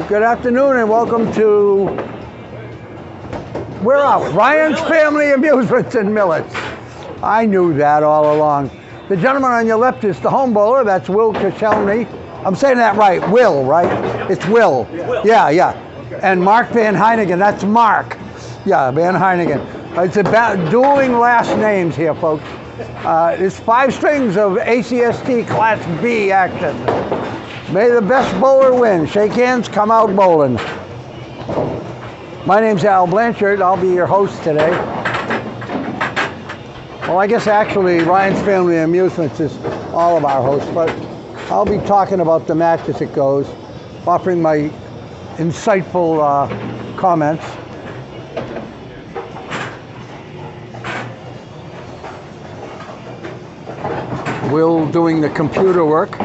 Good afternoon and welcome to, we're out, Ryan's Family Amusements in Millis. I knew that all along. The gentleman on your left is the home bowler, that's Will Koscielny. I'm saying that right, Will, right? It's Will. Yeah. And Mark Van Heynigen, that's Mark. Yeah, Van Heynigen. It's about dueling last names here, folks. It's 5 strings of ACST Class B action. May the best bowler win. Shake hands, come out bowling. My name's Blanchard. I'll be your host today. Well, I guess actually Ryan's Family Amusements is all of our hosts, but I'll be talking about the match as it goes, offering my insightful comments. Will doing the computer work.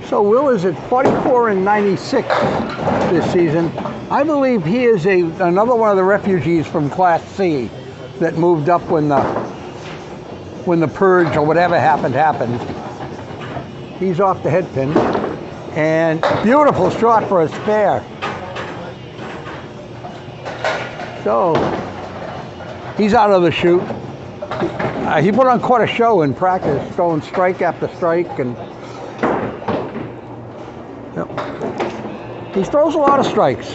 So Will is at 44 and 96 this season. I believe he is another one of the refugees from Class C that moved up when the purge or whatever happened. He's off the head pin, and beautiful shot for a spare. So he's out of the chute. He put on quite a show in practice, throwing strike after strike, and he throws a lot of strikes.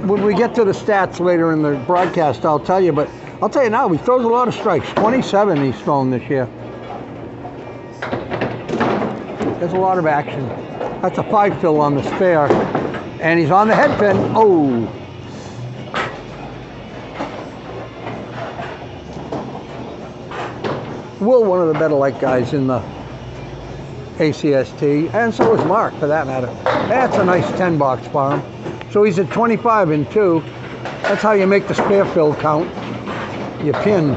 When we get to the stats later in the broadcast, I'll tell you, but I'll tell you now, he throws a lot of strikes. 27 he's thrown this year. There's a lot of action. That's a 5-fill on the spare. And he's on the head pin. Oh! Will, one of the better light guys in the ACST, and so is Mark, for that matter. That's a nice 10 box for him. So he's at 25 and 2. That's how you make the spare fill count. You pin.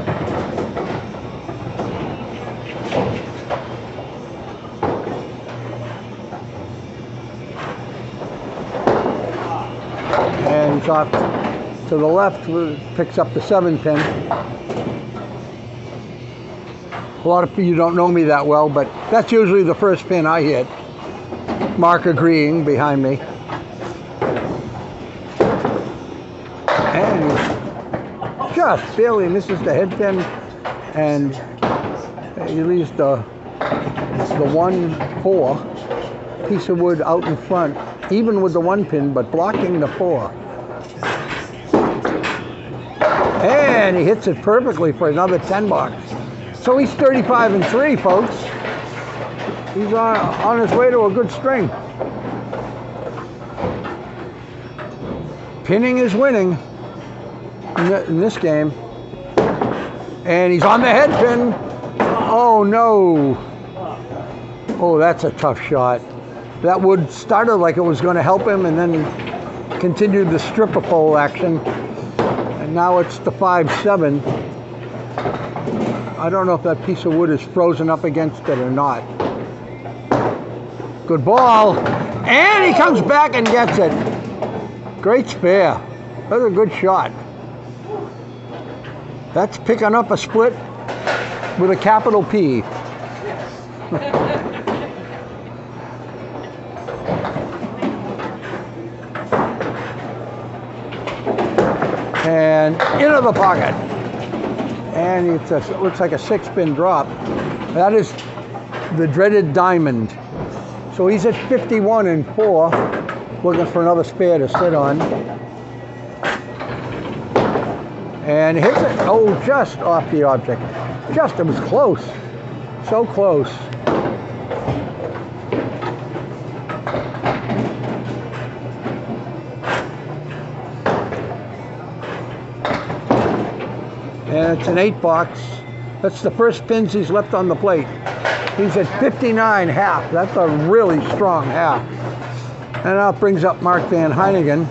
And he's off to the left, picks up the 7 pin. A lot of you don't know me that well, but that's usually the first pin I hit. Mark agreeing behind me. And he just barely misses the head pin, and he leaves the 1-4 piece of wood out in front, even with the 1 pin, but blocking the 4. And he hits it perfectly for another 10 box. So he's 35 and 3, folks. He's on his way to a good string. Pinning is winning in this game. And he's on the head pin. Oh, no. Oh, that's a tough shot. That wood started like it was going to help him and then continued the stripper pole action. And now it's the 5-7. I don't know if that piece of wood is frozen up against it or not. Good ball. And he comes back and gets it. Great spare. That's a good shot. That's picking up a split with a capital P. And into the pocket. And it looks like a 6-pin drop. That is the dreaded diamond. So he's at 51 and 4, looking for another spare to sit on. And hits it. Oh, just off the object. It was close. So close. And it's an 8 box. That's the first pins he's left on the plate. He's at 59 half. That's a really strong half. And now it brings up Mark Van Heynigen,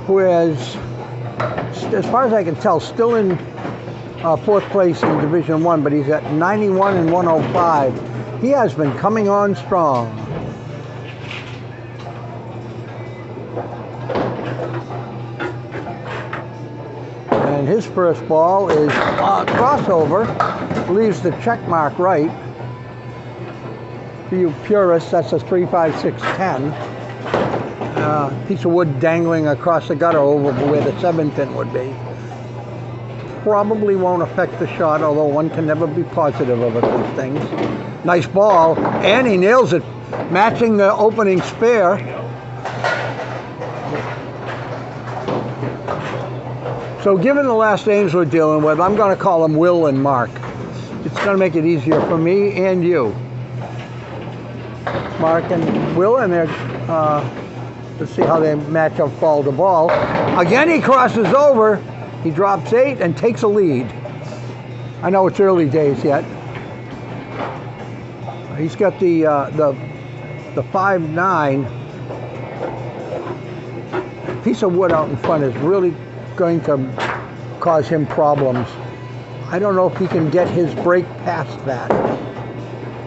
who is, as far as I can tell, still in 4th place in Division 1, but he's at 91 and 105. He has been coming on strong. And his first ball is crossover, leaves the check mark right. For you purists, that's a 3, 5, 6, 10. Piece of wood dangling across the gutter over where the 7 pin would be. Probably won't affect the shot, although one can never be positive about these things. Nice ball, and he nails it, matching the opening spare. So given the last names we're dealing with, I'm going to call them Will and Mark. It's going to make it easier for me and you. Mark and Will, and they're, let's see how they match up ball to ball. Again, he crosses over. He drops 8 and takes a lead. I know it's early days yet. He's got the 5-9. Piece of wood out in front is really going to cause him problems. I don't know if he can get his break past that.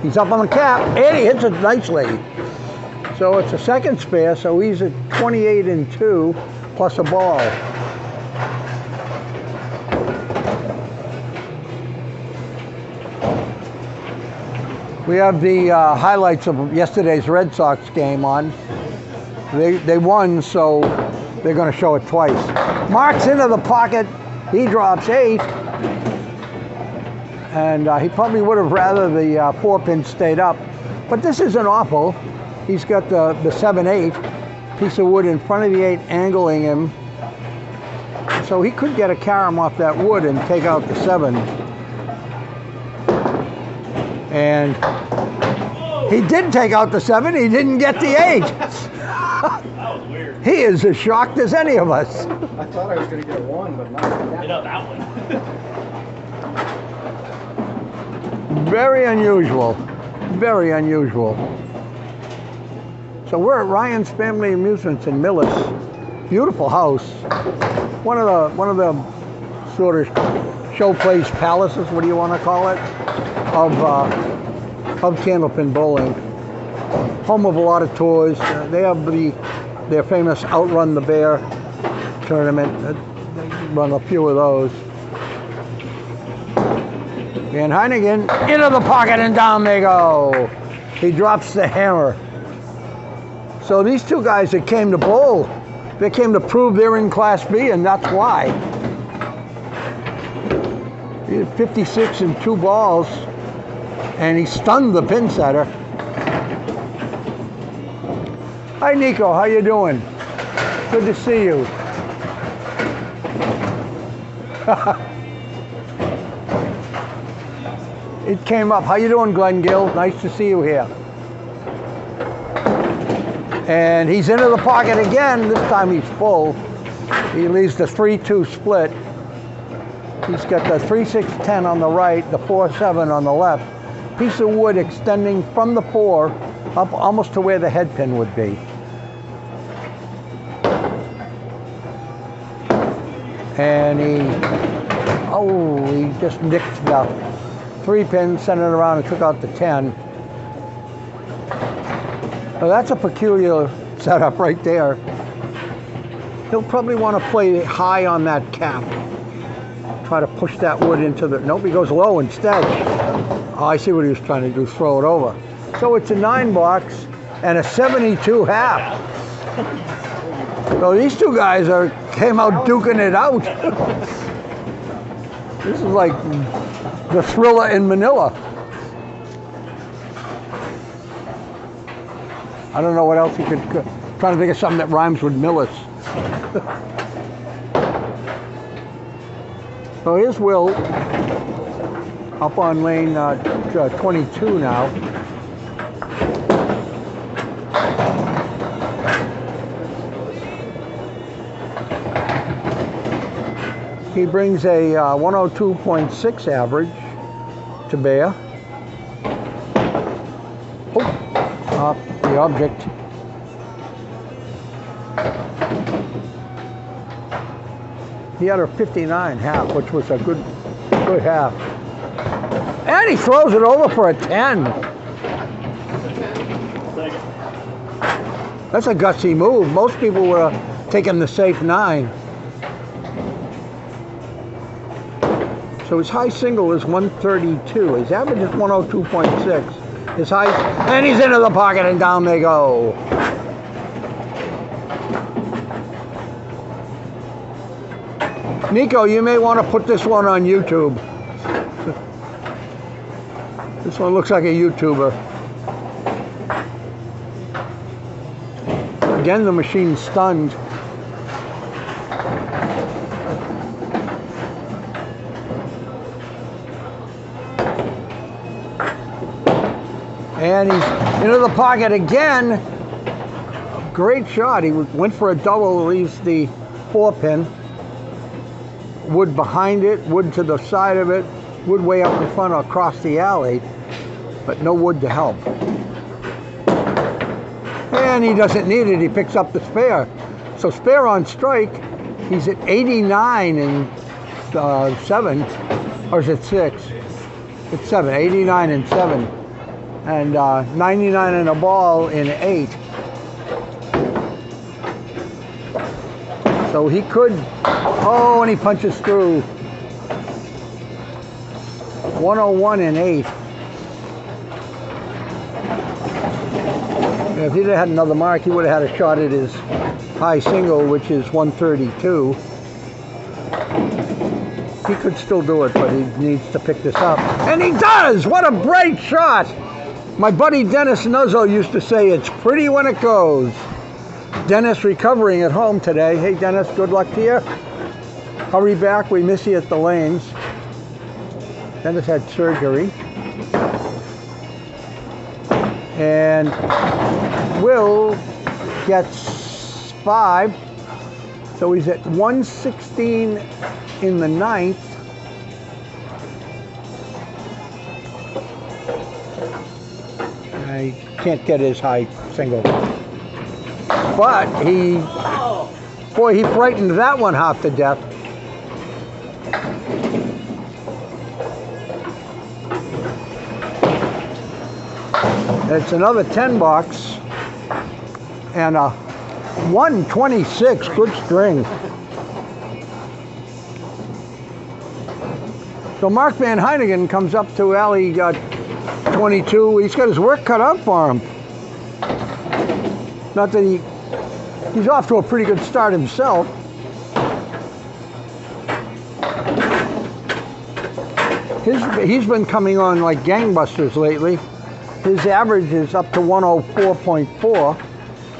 He's up on the cap, and he hits it nicely. So it's a second spare, so he's at 28 and 2 plus a ball. We have the highlights of yesterday's Red Sox game on. They won, so they're going to show it twice. Mark's into the pocket. He drops 8. And he probably would have rather the 4-pin stayed up. But this isn't awful. He's got the 7-8. Piece of wood in front of the 8 angling him. So he could get a carom off that wood and take out the 7. And he did take out the 7. He didn't get the 8. That was weird. He is as shocked as any of us. I thought I was going to get a 1, but not that. You know that one. Very unusual. Very unusual. So we're at Ryan's Family Amusements in Millis. Beautiful house. One of the sort of showplace palaces, what do you want to call it, of Candlepin Bowling. Home of a lot of tours. They have their famous Outrun the Bear tournament. They run a few of those. And Heynigen into the pocket and down they go. He drops the hammer. So these two guys that came to bowl, they came to prove they're in Class B, and that's why. He had 56 and 2 balls, and he stunned the pin setter. Hi, Nico. How you doing? Good to see you. It came up. How you doing, Glenn Gill? Nice to see you here. And he's into the pocket again. This time he's full. He leaves the 3-2 split. He's got the 3-6-10 on the right, the 4-7 on the left. Piece of wood extending from the 4 up almost to where the head pin would be. And he just nicked the 3-pin, sent it around and took out the 10. Well, that's a peculiar setup right there. He'll probably want to play high on that cap. Try to push that wood into the, nope, he goes low instead. Oh, I see what he was trying to do, throw it over. So it's a 9 box and a 72 half. So these two guys came out duking it out. This is like the Thriller in Manila. I don't know what else he could, trying to think of something that rhymes with Millis. So here's Will up on lane 22 now. He brings a 102.6 average to bear. Off the object. He had a 59 half, which was a good half. And he throws it over for a 10. That's a gutsy move. Most people would have taken the safe 9. So his high single is 132. His average is 102.6. His high, and he's into the pocket and down they go. Nico, you may want to put this one on YouTube. This one looks like a YouTuber. Again, the machine's stunned. And he's into the pocket again. Great shot. He went for a double, leaves the 4-pin. Wood behind it, wood to the side of it, wood way up in front across the alley, but no wood to help. And he doesn't need it. He picks up the spare. So spare on strike. He's at 89 and 7, or is it 6? It's 7. 89 and 7. And 99 and a ball in 8. So he could, oh, and he punches through. 101 and 8. If he'd have had another mark, he would have had a shot at his high single, which is 132. He could still do it, but he needs to pick this up. And he does! What a great shot! My buddy Dennis Nuzzo used to say, it's pretty when it goes. Dennis recovering at home today. Hey Dennis, good luck to you. Hurry back, we miss you at the lanes. Dennis had surgery. And Will gets 5. So he's at 116 in the 9th. I can't get his high single. But he, boy, he frightened that one half to death. It's another 10 bucks and a 126, good string. So Mark Van Heynigen comes up to alley 22. He's got his work cut out for him. Not that he's off to a pretty good start himself. He's been coming on like gangbusters lately. His average is up to 104.4,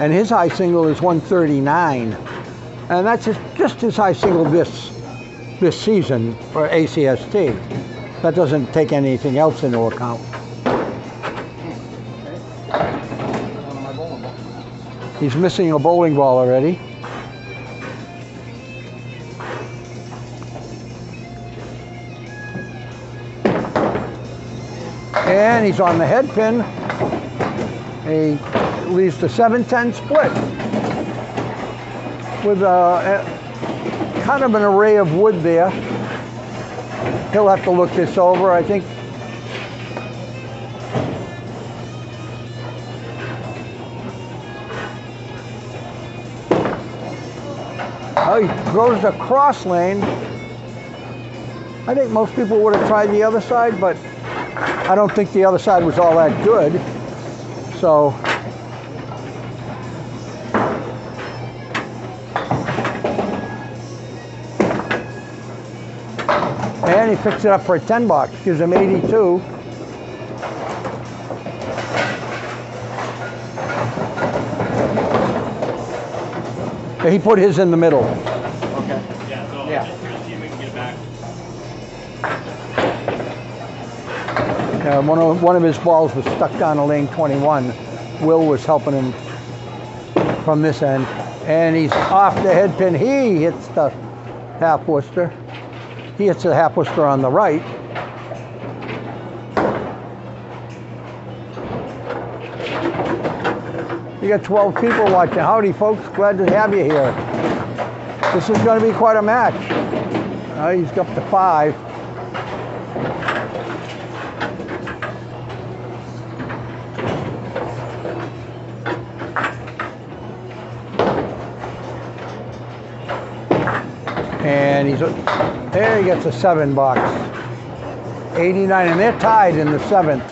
and his high single is 139. And that's just his high single this season for ACST. That doesn't take anything else into account. He's missing a bowling ball already. And he's on the head pin. He leaves the 7-10 split with kind of an array of wood there. He'll have to look this over, I think. Oh, he throws the cross lane. I think most people would have tried the other side, but I don't think the other side was all that good. So and he picks it up for a 10 bucks, gives him 82. He put his in the middle. Okay. Yeah, so Yeah. just see if we can get it back. One of his balls was stuck down to lane 21. Will was helping him from this end. And he's off the head pin. He hits the half Worcester. He hits the half Worcester on the right. You got 12 people watching. Howdy, folks. Glad to have you here. This is going to be quite a match. He's up to 5. And there he gets a 7 box. 89, and they're tied in the 7th.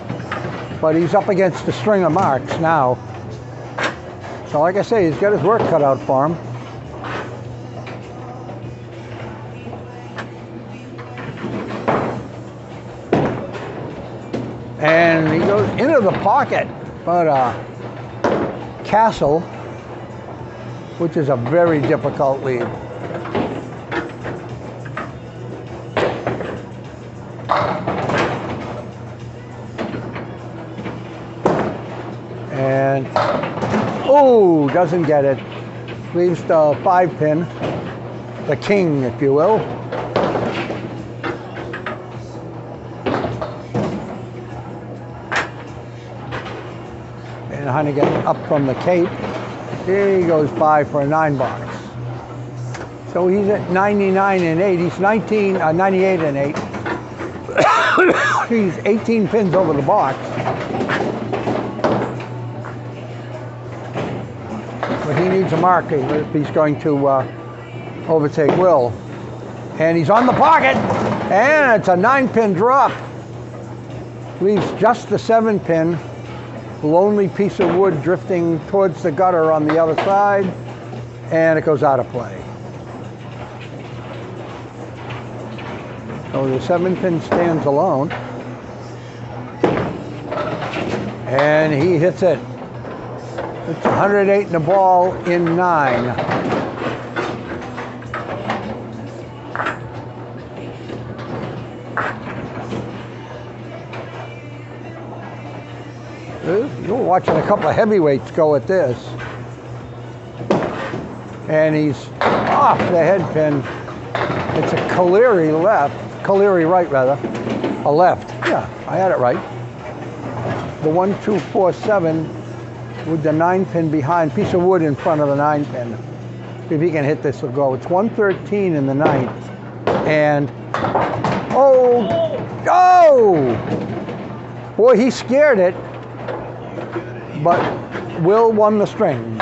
But he's up against a string of marks now. So like I say, he's got his work cut out for him. And he goes into the pocket, but Castle, which is a very difficult lead. And, oh, doesn't get it. Leaves the 5-pin, the king, if you will. And Heynigen up from the cape. Here he goes by for a 9 box. So he's at 99 and 8. He's 98 and 8. He's 18 pins over the box. But he needs a mark if he's going to overtake Will. And he's on the pocket. And it's a 9-pin drop. Leaves just the 7-pin. Lonely piece of wood drifting towards the gutter on the other side, and it goes out of play. So the 7-pin stands alone, and he hits it. It's 108 in the ball in 9. You're watching a couple of heavyweights go at this. And he's off the head pin. It's a Koscielny left, Koscielny right rather, a left. Yeah, I had it right. The 1, 2, 4, 7 with the 9-pin behind, piece of wood in front of the 9-pin. If he can hit this, he'll go. It's 113 in the 9th. And, oh! Boy, he scared it. But Will won the string.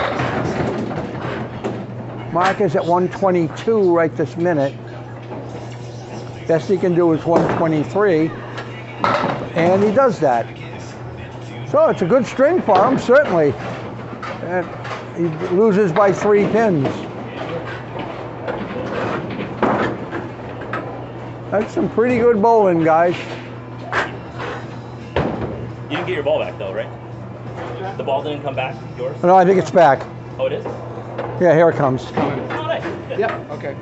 Mark is at 122 right this minute. Best he can do is 123. And he does that. So it's a good string for him, certainly. And he loses by 3 pins. That's some pretty good bowling, guys. You didn't get your ball back though, right? The ball didn't come back, yours? No, I think it's back. Oh, it is? Yeah, here it comes. Oh, nice. Good. Yep, okay.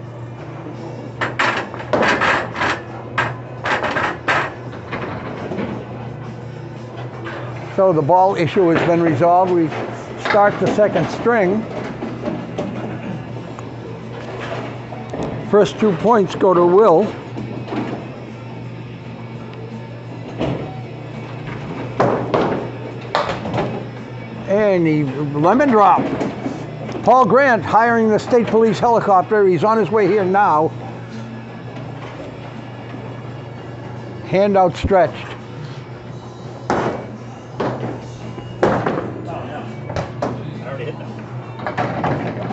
So the ball issue has been resolved. We start the 2nd string. First 2 points go to Will. And the lemon drop. Paul Grant hiring the state police helicopter. He's on his way here now. Hand outstretched.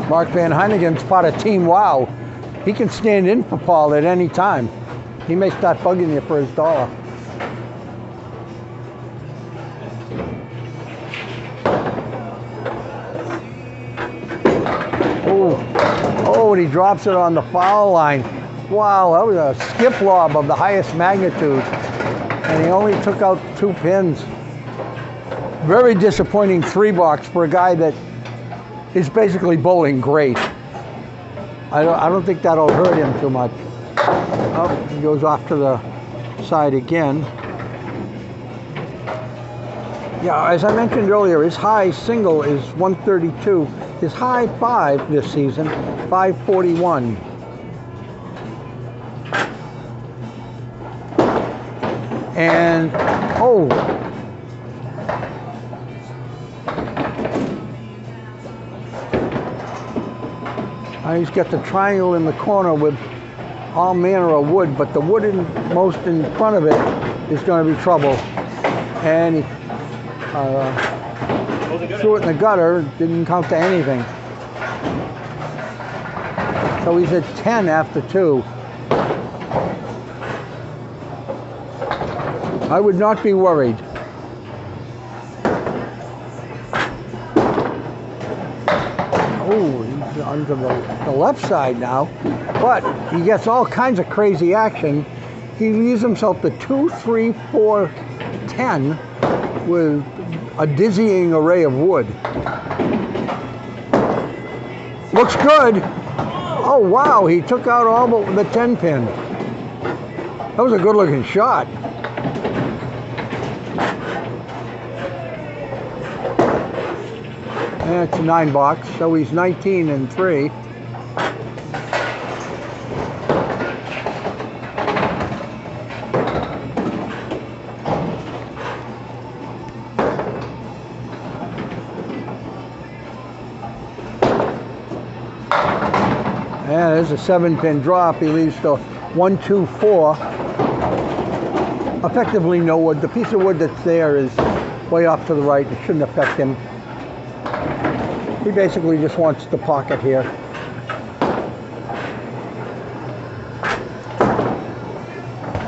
Mark Van Heynigen's part of Team Wow. He can stand in for Paul at any time. He may start bugging you for his dollar. Oh, and he drops it on the foul line. Wow, that was a skip lob of the highest magnitude. And he only took out 2 pins. Very disappointing 3 box for a guy that is basically bowling great. I don't think that'll hurt him too much. Oh, he goes off to the side again. Yeah, as I mentioned earlier, his high single is 132. His high 5 this season, 541. And, oh. He's got the triangle in the corner with all manner of wood, but the wood most in front of it is going to be trouble. And he threw it in the gutter, didn't count to anything. So he's at 10 after 2. I would not be worried. Oh, he's onto the left side now. But he gets all kinds of crazy action. He leaves himself to 2, 3, 4, 10 with a dizzying array of wood. Looks good. Oh, wow, he took out all but the 10 pin. That was a good looking shot. And it's a 9 box, so he's 19 and 3. And there's a 7 pin drop. He leaves the 1, 2, 4. Effectively no wood. The piece of wood that's there is way off to the right. It shouldn't affect him. He basically just wants the pocket here.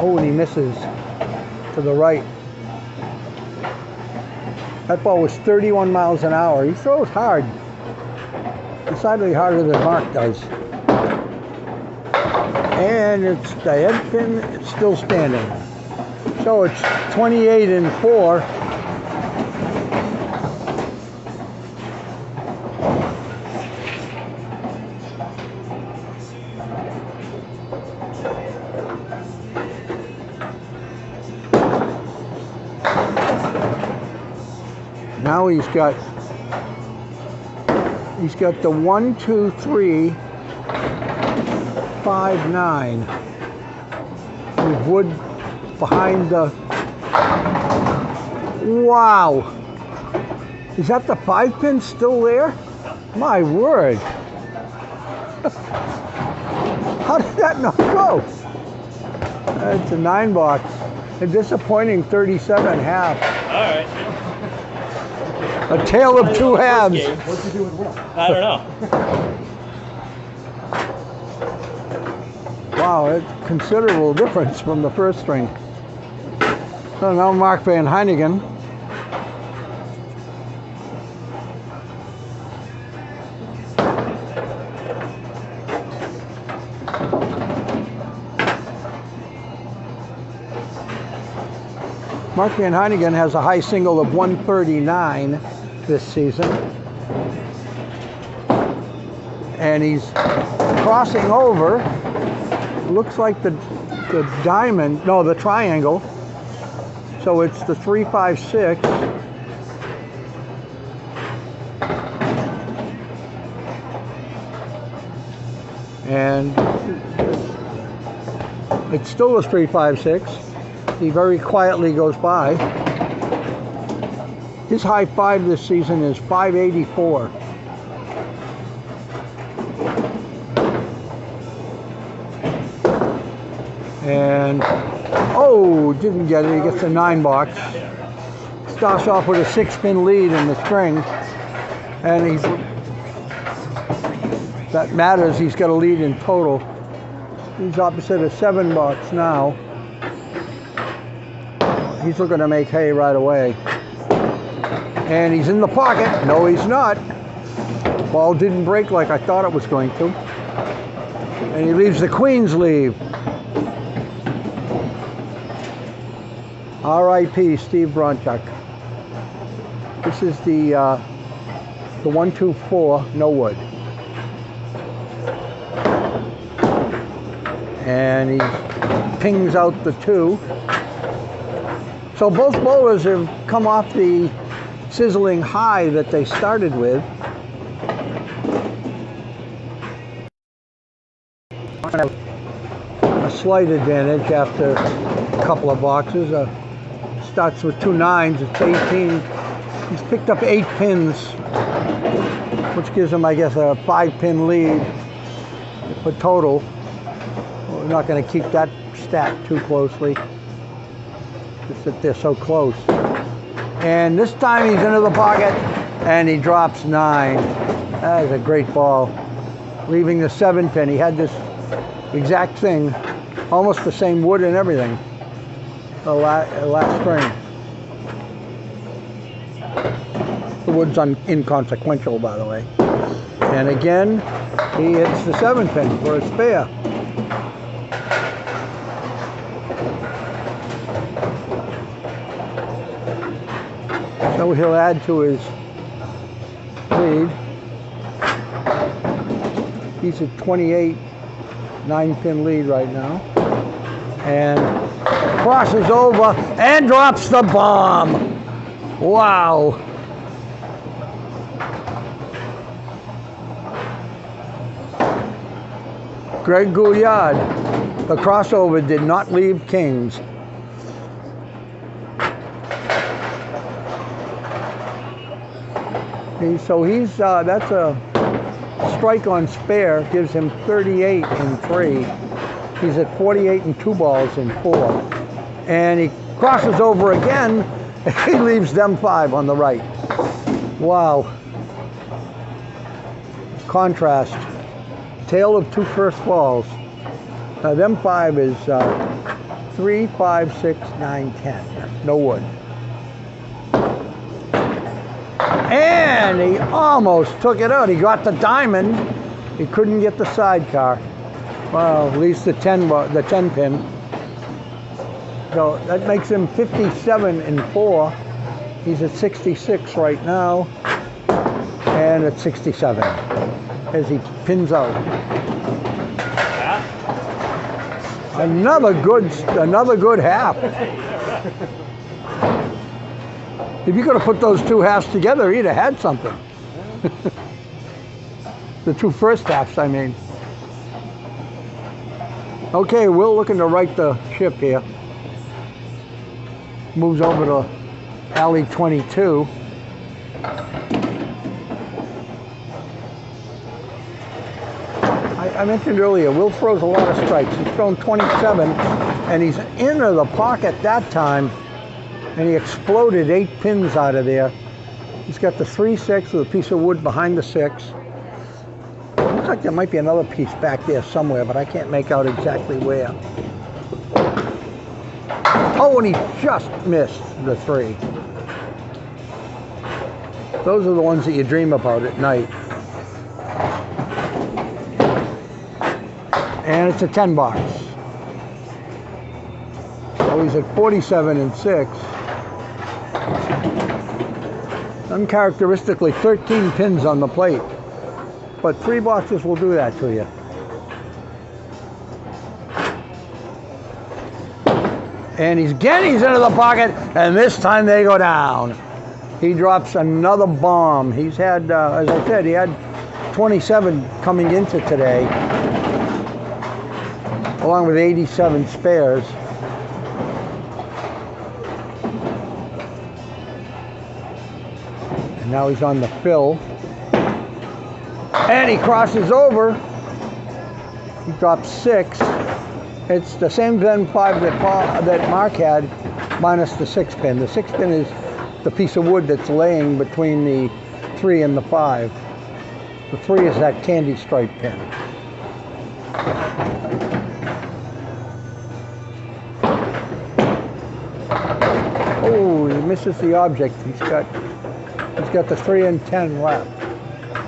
Oh, and he misses to the right. That ball was 31 miles an hour. He throws hard. Decidedly harder than Mark does. And it's the head pin, it's still standing. So it's 28 and 4. Now he's got the 1, 2, 3, 5, 9 with wood behind the. Wow! Is that the 5 pin still there? My word! How did that not go? It's a 9 box. A disappointing 37.5. All right. A tale of 2 halves. What'd you do with Will? I don't know. Wow, it's considerable difference from the first string. So now Mark Van Heynigen. Mark Van Heynigen has a high single of 139 this season. And he's crossing over. Looks like the diamond, no, the triangle. So it's the 3, 5, 6. And it's still a 3, 5, 6. He very quietly goes by. His high 5 this season is 584. And, oh, didn't get it. He gets a 9 box. Starts off with a 6 pin lead in the string. And that matters. He's got a lead in total. He's opposite a 7 box now. He's looking to make hay right away. And he's in the pocket. No, he's not. Ball didn't break like I thought it was going to. And he leaves the queen's leave. R.I.P. Steve Blanchard. This is the 1, 2, 4, no wood. And he pings out the 2. So both bowlers have come off the sizzling high that they started with. A slight advantage after a couple of boxes. Starts with 2 9s, it's 18. He's picked up 8 pins, which gives him, I guess, a 5 pin lead for total. We're not going to keep that stat too closely. Just that they're so close. And this time he's into the pocket and he drops 9. That is a great ball. leaving the 7 pin. He had this exact thing, almost the same wood and everything, the last string. The wood's inconsequential, by the way. And again, he hits the 7 pin for a spare. So he'll add to his lead. He's at 28, 9-pin lead right now. And crosses over and drops the bomb. Wow. Greg Gouillard, the crossover did not leave kings. So he's, that's a strike on spare, gives him 38 in 3. He's at 48 and 2 balls in 4. And he crosses over again, and he leaves them 5 on the right. Wow. Contrast. Tale of 2 first balls. Now them 5 is 3, 5, 6, 9, 10. No wood. And he almost took it out. He got the diamond. He couldn't get the sidecar. Well, at least the 10 pin. So that makes him 57 and 4. He's at 66 right now, and at 67 as he pins out. Another good half. If you could have put those 2 halves together, he'd have had something. The 2 first halves, I mean. Okay, Will looking to right the ship here. Moves over to alley 22. I mentioned earlier, Will throws a lot of strikes. He's thrown 27, and he's into the pocket that time. And he exploded 8 pins out of there. He's got the 3-6 with a piece of wood behind the 6. Looks like there might be another piece back there somewhere, but I can't make out exactly where. Oh, and he just missed the 3. Those are the ones that you dream about at night. And it's a 10 box. So he's at 47 and 6. Uncharacteristically 13 pins on the plate, but 3 boxes will do that to you. And he's into the pocket, and this time they go down. He drops another bomb. He's had, as I said, he had 27 coming into today, along with 87 spares. Now he's on the fill. And he crosses over. He drops 6. It's the same Ven 5 that Mark had, minus the 6 pin. The 6 pin is the piece of wood that's laying between the 3 and the 5. The 3 is that candy stripe pin. Oh, he misses the object. He's got the 3 and 10 left.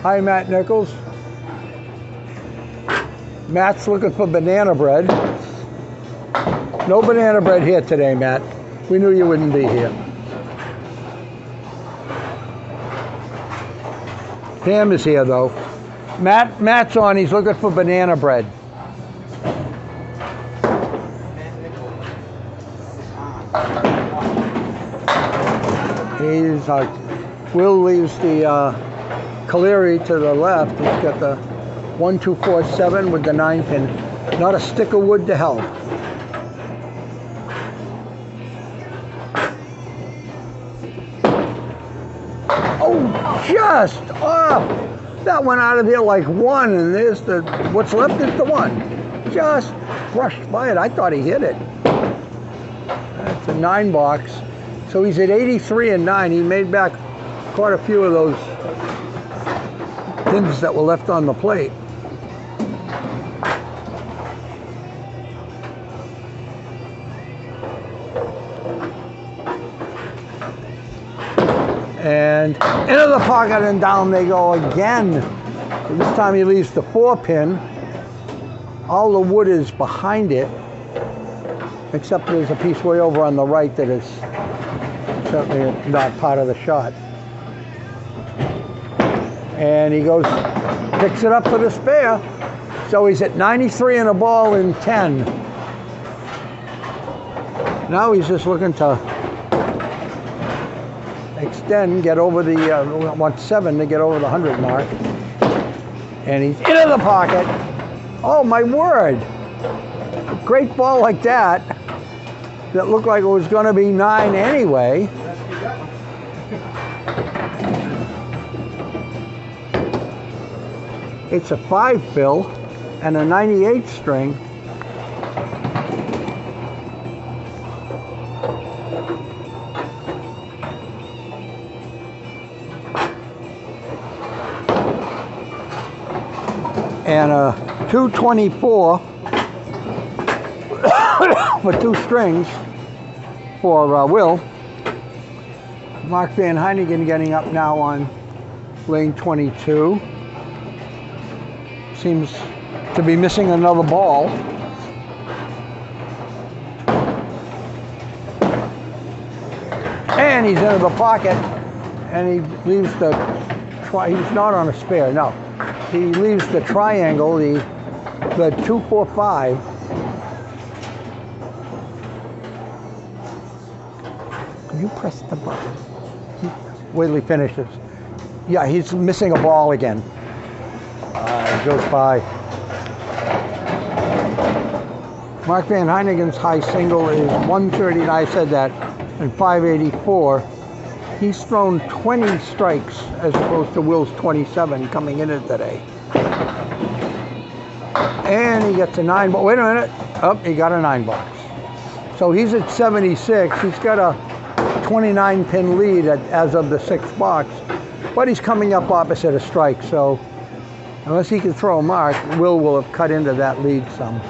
Hi, Matt Nichols. Matt's looking for banana bread. No banana bread here today, Matt. We knew you wouldn't be here. Pam is here, though. Matt's on. He's looking for banana bread. He's Will leaves the Caleri to the left. He's got the 1, 2, 4, 7 with the 9 pin. Not a stick of wood to help. Oh, just off. That went out of here like 1, and there's the what's left is the 1. Just brushed by it. I thought he hit it. That's a 9 box. So he's at 83 and 9. He made back quite a few of those pins that were left on the plate. And into the pocket and down they go again. This time he leaves the 4-pin. All the wood is behind it, except there's a piece way over on the right that is certainly not part of the shot. And he goes, picks it up for the spare. So he's at 93 and a ball in 10. Now he's just looking to extend, get over the, wants 7 to get over the 100 mark. And he's into the pocket. Oh my word. A great ball like that looked like it was going to be 9 anyway. It's a 5-fill and a 98 string. And a 224 for 2 strings for Will. Mark Van Heynigen getting up now on lane 22. Seems to be missing another ball. And he's into the pocket, and he leaves the, he's not on a spare, no. He leaves the triangle, the 245. Can you press the button? Wait till he finishes. Yeah, he's missing a ball again. It goes by. Mark Van Heynigen's high single is 139, I said that, and 584. He's thrown 20 strikes as opposed to Will's 27 coming in it today. And he gets a 9, but wait a minute. Oh, he got a 9 box. So he's at 76. He's got a 29-pin lead as of the 6th box, but he's coming up opposite a strike, so unless he can throw a mark, will have cut into that lead some.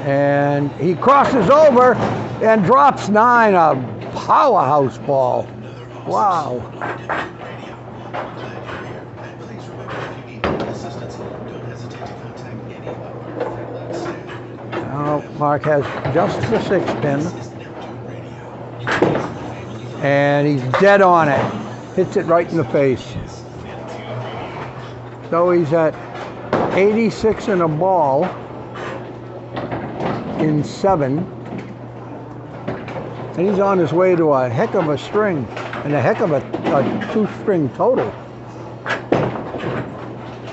And he crosses over and drops 9, a powerhouse ball. Wow. Now Mark has just the 6-pin. And he's dead on it. Hits it right in the face. So he's at 86 and a ball in 7. And he's on his way to a heck of a string and a heck of a 2-string total.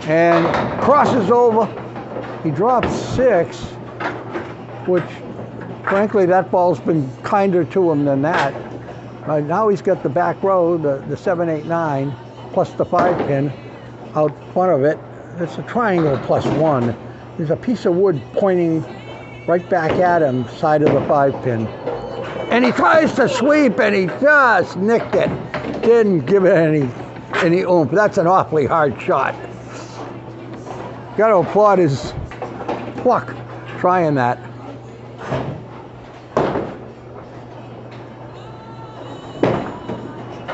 And crosses over. He drops 6, which frankly that ball's been kinder to him than that. Now he's got the back row, the 7, 8, 9, plus the 5-pin out front of it. It's a triangle plus 1. There's a piece of wood pointing right back at him, side of the 5-pin. And he tries to sweep, and he just nicked it. Didn't give it any oomph. That's an awfully hard shot. Got to applaud his pluck trying that.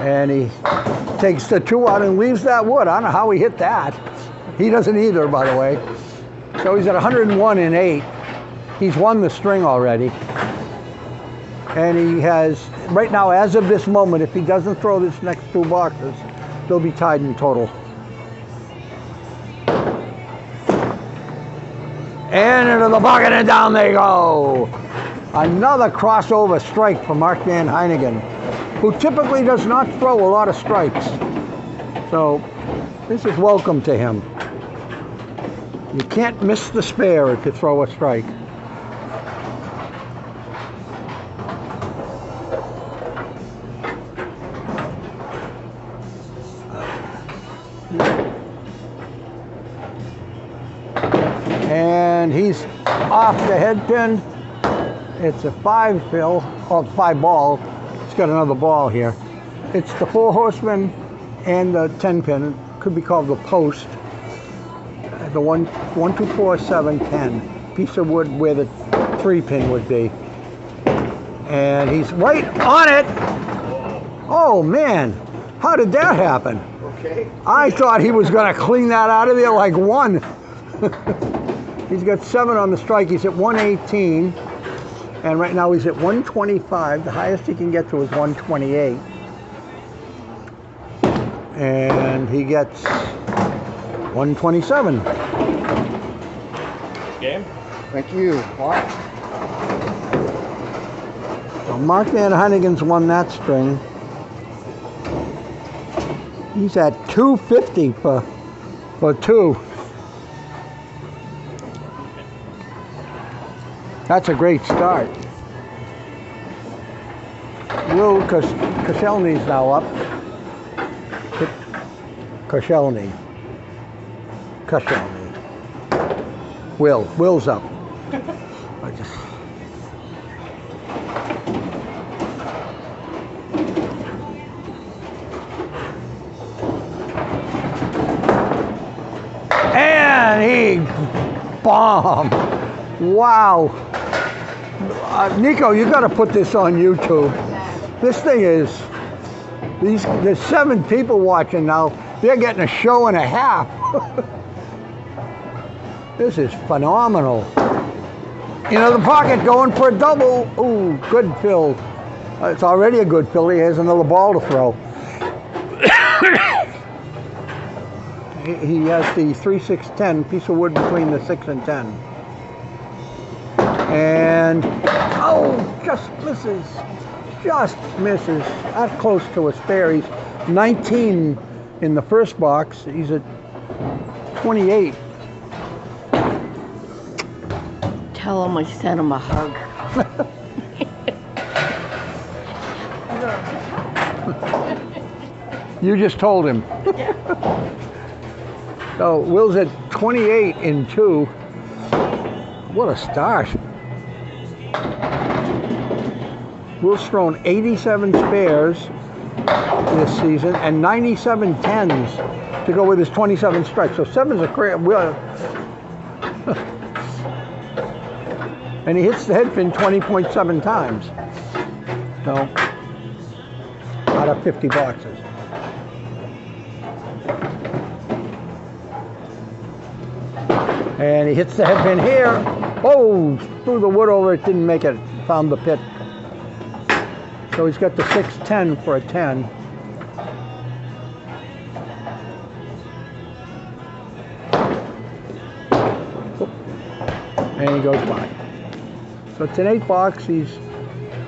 And he takes the 2 out and leaves that wood. I don't know how he hit that. He doesn't either, by the way. So he's at 101 in 8. He's won the string already. And he has, right now, as of this moment, if he doesn't throw this next 2 boxes, they'll be tied in total. And into the pocket and down they go. Another crossover strike for Mark Van Heynigen, who typically does not throw a lot of strikes. So this is welcome to him. You can't miss the spare if you throw a strike. And he's off the head pin. It's a 5-fill, or 5-ball. It's got another ball here. It's the 4 horsemen and the 10-pin. It could be called the post. The 1, 2, 4, 7, 10. piece of wood where the 3-pin would be. And he's right on it. Oh man, how did that happen? Okay. I thought he was going to clean that out of there like one. He's got 7 on the strike. He's at 118. And right now he's at 125. The highest he can get to is 128. And he gets 127. Game? Thank you. Wow. So Mark Van Heynigen's won that string. He's at 250 for 2. That's a great start. Will Koscielny's now up. Koscielny. Will's up. And he bombed. Wow. Nico, you got to put this on YouTube. This thing is, there's 7 people watching now. They're getting a show and a half. This is phenomenal. Into the pocket, going for a double. Ooh, good fill. It's already a good fill. He has another ball to throw. He has the 3-6-10 piece of wood between the 6 and 10. And, oh, just misses. Just misses. Not close to a spare. He's 19 in the first box. He's at 28. Tell him I sent him a hug. You just told him. So Will's at 28 in 2. What a start. Will's thrown 87 spares this season and 97 tens to go with his 27 strikes. So 7's a crazy. And he hits the head pin 20.7 times. So, out of 50 boxes. And he hits the head pin here. Oh, threw the wood over it, didn't make it. Found the pit. So he's got the 6-10 for a 10. And he goes by. So it's an 8 box. He's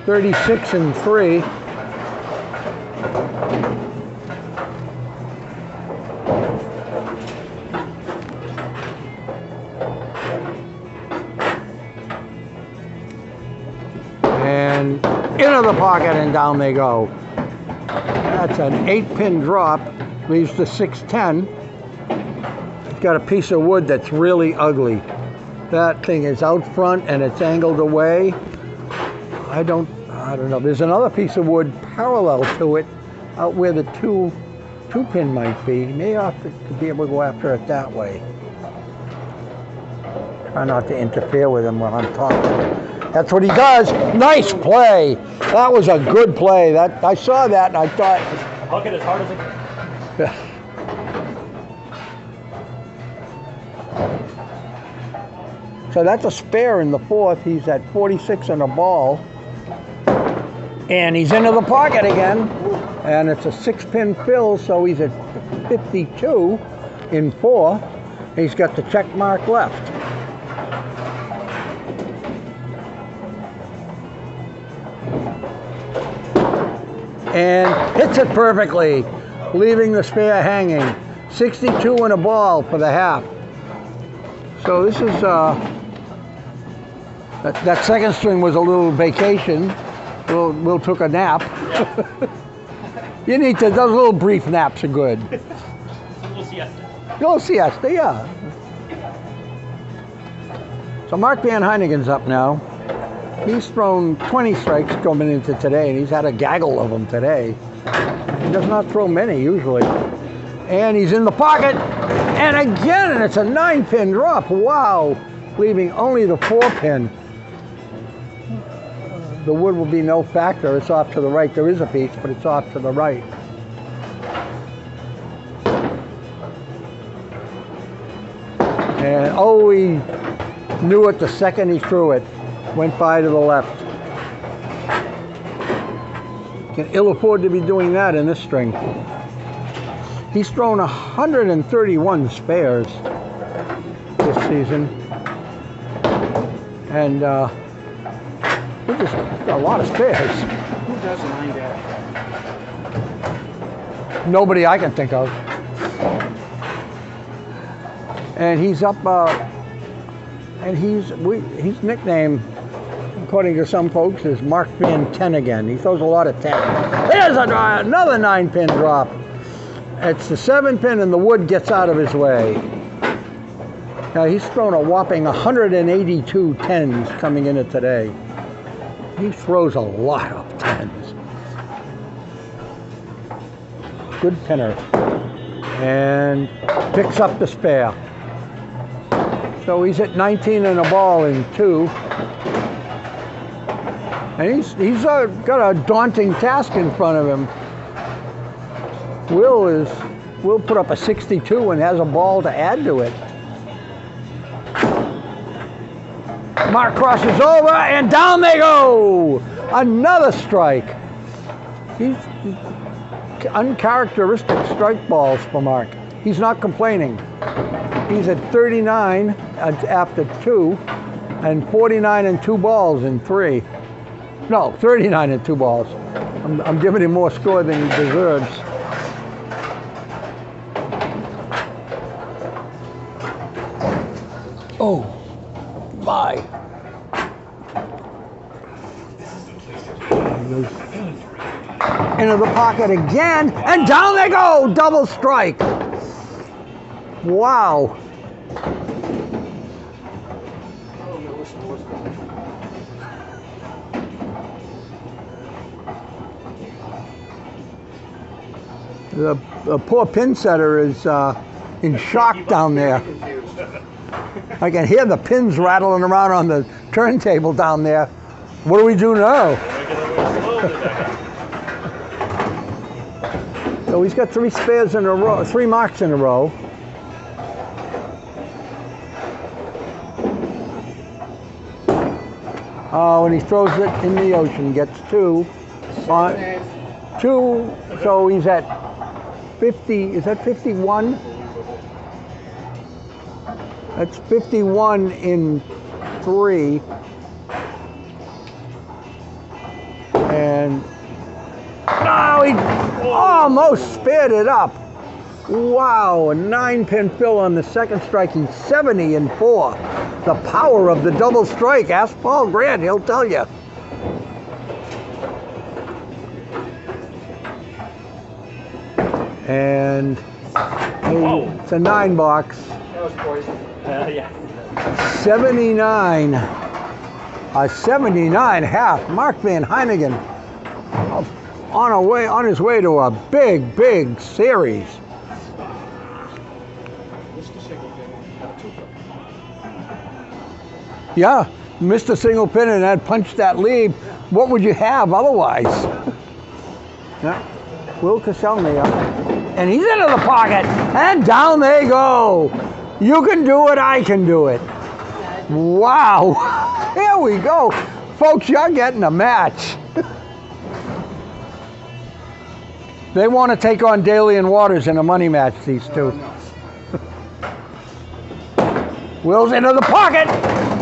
36 and 3. And into the pocket and down they go. That's an 8-pin drop. Leaves the 6-10. It's got a piece of wood that's really ugly. That thing is out front and it's angled away. I don't know. There's another piece of wood parallel to it out where the 2-pin might be. May have to be able to go after it that way. Try not to interfere with him when I'm talking. That's what he does. Nice play. That was a good play. That I saw that and I thought. Huck it as hard as it can. So that's a spare in the 4th. He's at 46 and a ball. And he's into the pocket again. And it's a 6-pin fill, so he's at 52 in 4. He's got the check mark left. And hits it perfectly, leaving the spare hanging. 62 and a ball for the half. So this is, that second string was a little vacation. Will took a nap. You need to, those little brief naps are good. A little siesta. Little siesta, yeah. So Mark Van Heynigen's up now. He's thrown 20 strikes coming into today, and he's had a gaggle of them today. He does not throw many usually. And he's in the pocket, and again, and it's a 9-pin drop. Wow. leaving only the 4-pin. The wood will be no factor. It's off to the right. There is a piece, but it's off to the right. And oh, he knew it the second he threw it. Went by to the left. Can ill afford to be doing that in this string. He's thrown 131 spares this season. And we just got a lot of spares. Who doesn't mind that? Nobody I can think of. And he's up, and he's nicknamed, according to some folks, is Mark Van Heynigen. He throws a lot of 10. There's another 9-pin drop. It's the 7-pin, and the wood gets out of his way. Now he's thrown a whopping 182 10s coming in it today. He throws a lot of 10s. Good pinner. And picks up the spare. So he's at 19 and a ball in 2. And he's got a daunting task in front of him. Will put up a 62 and has a ball to add to it. Mark crosses over and down they go. Another strike. He's uncharacteristic strike balls for Mark. He's not complaining. He's at 39 after 2 and 49 and 2 balls in 3. No, 39 and 2 balls. I'm giving him more score than he deserves. Oh, my. Into the pocket again, and down they go, double strike. Wow. The poor pin setter is in shock down there. I can hear the pins rattling around on the turntable down there. What do we do now? So he's got 3 spares in a row, 3 marks in a row. Oh, and he throws it in the ocean, gets 2. 2, so he's at 50, is that 51? That's 51 in 3. And oh, he almost spared it up. Wow, a 9-pin fill on the second strike. He's 70 in 4. The power of the double strike. Ask Paul Grant, he'll tell you. And it's a 9 box. That was poison. Yeah. 79. A 79 half. Mark Van Heynigen on his way to a big, big series. Yeah, missed a single pin and had punched that lead. What would you have otherwise? Yeah. Will Koscielny up. And he's into the pocket. And down they go. You can do it, I can do it. Wow. Here we go. Folks, you're getting a match. They want to take on Daly and Waters in a money match, these two. Will's into the pocket.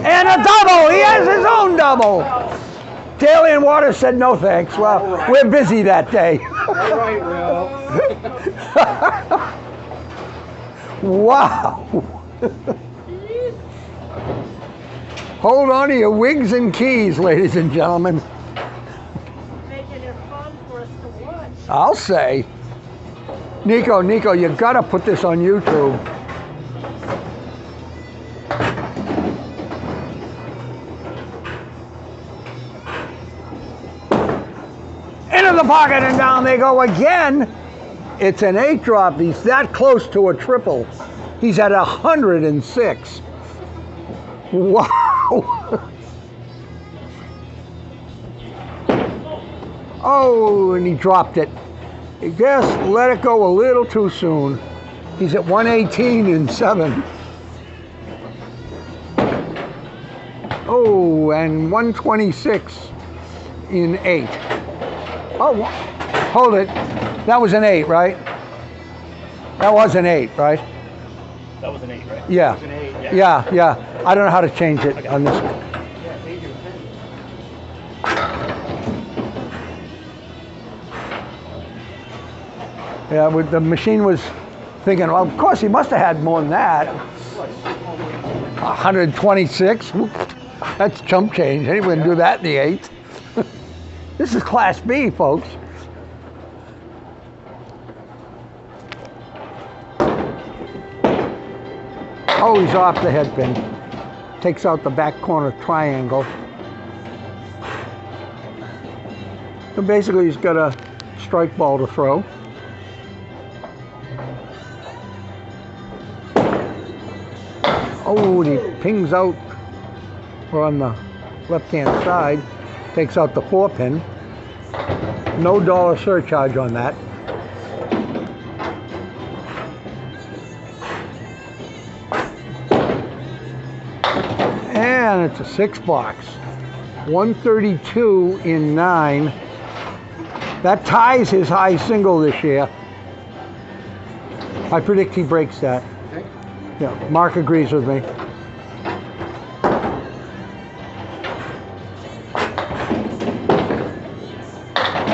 And a double. He has his own double. Daly and Waters said no thanks. Well, we're busy that day. All right, Will. Wow. Hold on to your wigs and keys, ladies and gentlemen. Making it fun for us to watch. I'll say. Nico, you gotta put this on YouTube. Into the pocket and down they go again. It's an 8 drop. He's that close to a triple. He's at 106. Wow! Oh, and he dropped it. He just let it go a little too soon. He's at 118 in 7. Oh, and 126 in 8. Oh, hold it. That was an 8, right? That was an 8, right? That was an 8, right? Yeah. An 8. Yeah, yeah. I don't know how to change it on this. Yeah, 8 and 10. Yeah, the machine was thinking, well, of course he must have had more than that. 126. That's chump change. Anyone can do that in the 8th. This is Class B, folks. Oh, he's off the head pin. Takes out the back corner triangle. So basically he's got a strike ball to throw. Oh, and he pings out, or on the left-hand side, takes out the 4-pin. No dollar surcharge on that. And it's a 6-box. 132 in 9. That ties his high single this year. I predict he breaks that. Okay. Yeah, Mark agrees with me.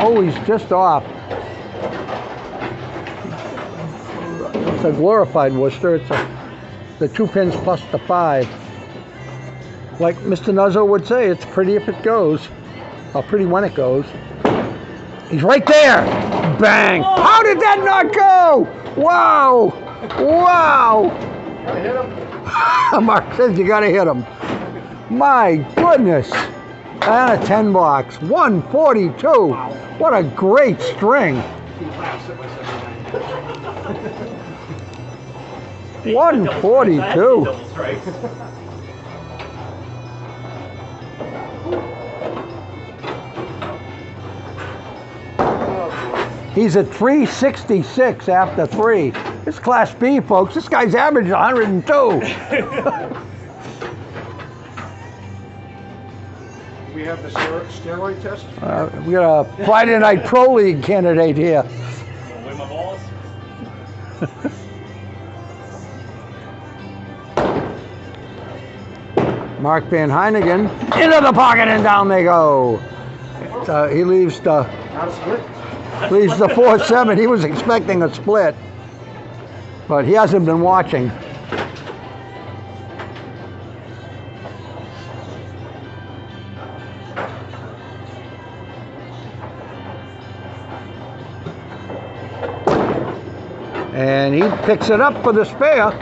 Oh, he's just off. It's a glorified Worcester. It's the 2 pins plus the 5. Like Mr. Nuzzo would say, it's pretty if it goes. Or pretty when it goes. He's right there. Bang. How did that not go? Wow. Wow. Gotta hit him. Mark says you gotta hit him. My goodness. And a 10 box. 142. What a great string. He laughs at my 79. 142. Double strikes. He's at 366 after 3. This is Class B, folks. This guy's average 102. We have the steroid test. We got a Friday Night Pro League candidate here. Wanna weigh my balls? Mark Van Heynigen into the pocket and down they go. He leaves the Not a split. 4-7. He was expecting a split, but he hasn't been watching. And he picks it up for the spare.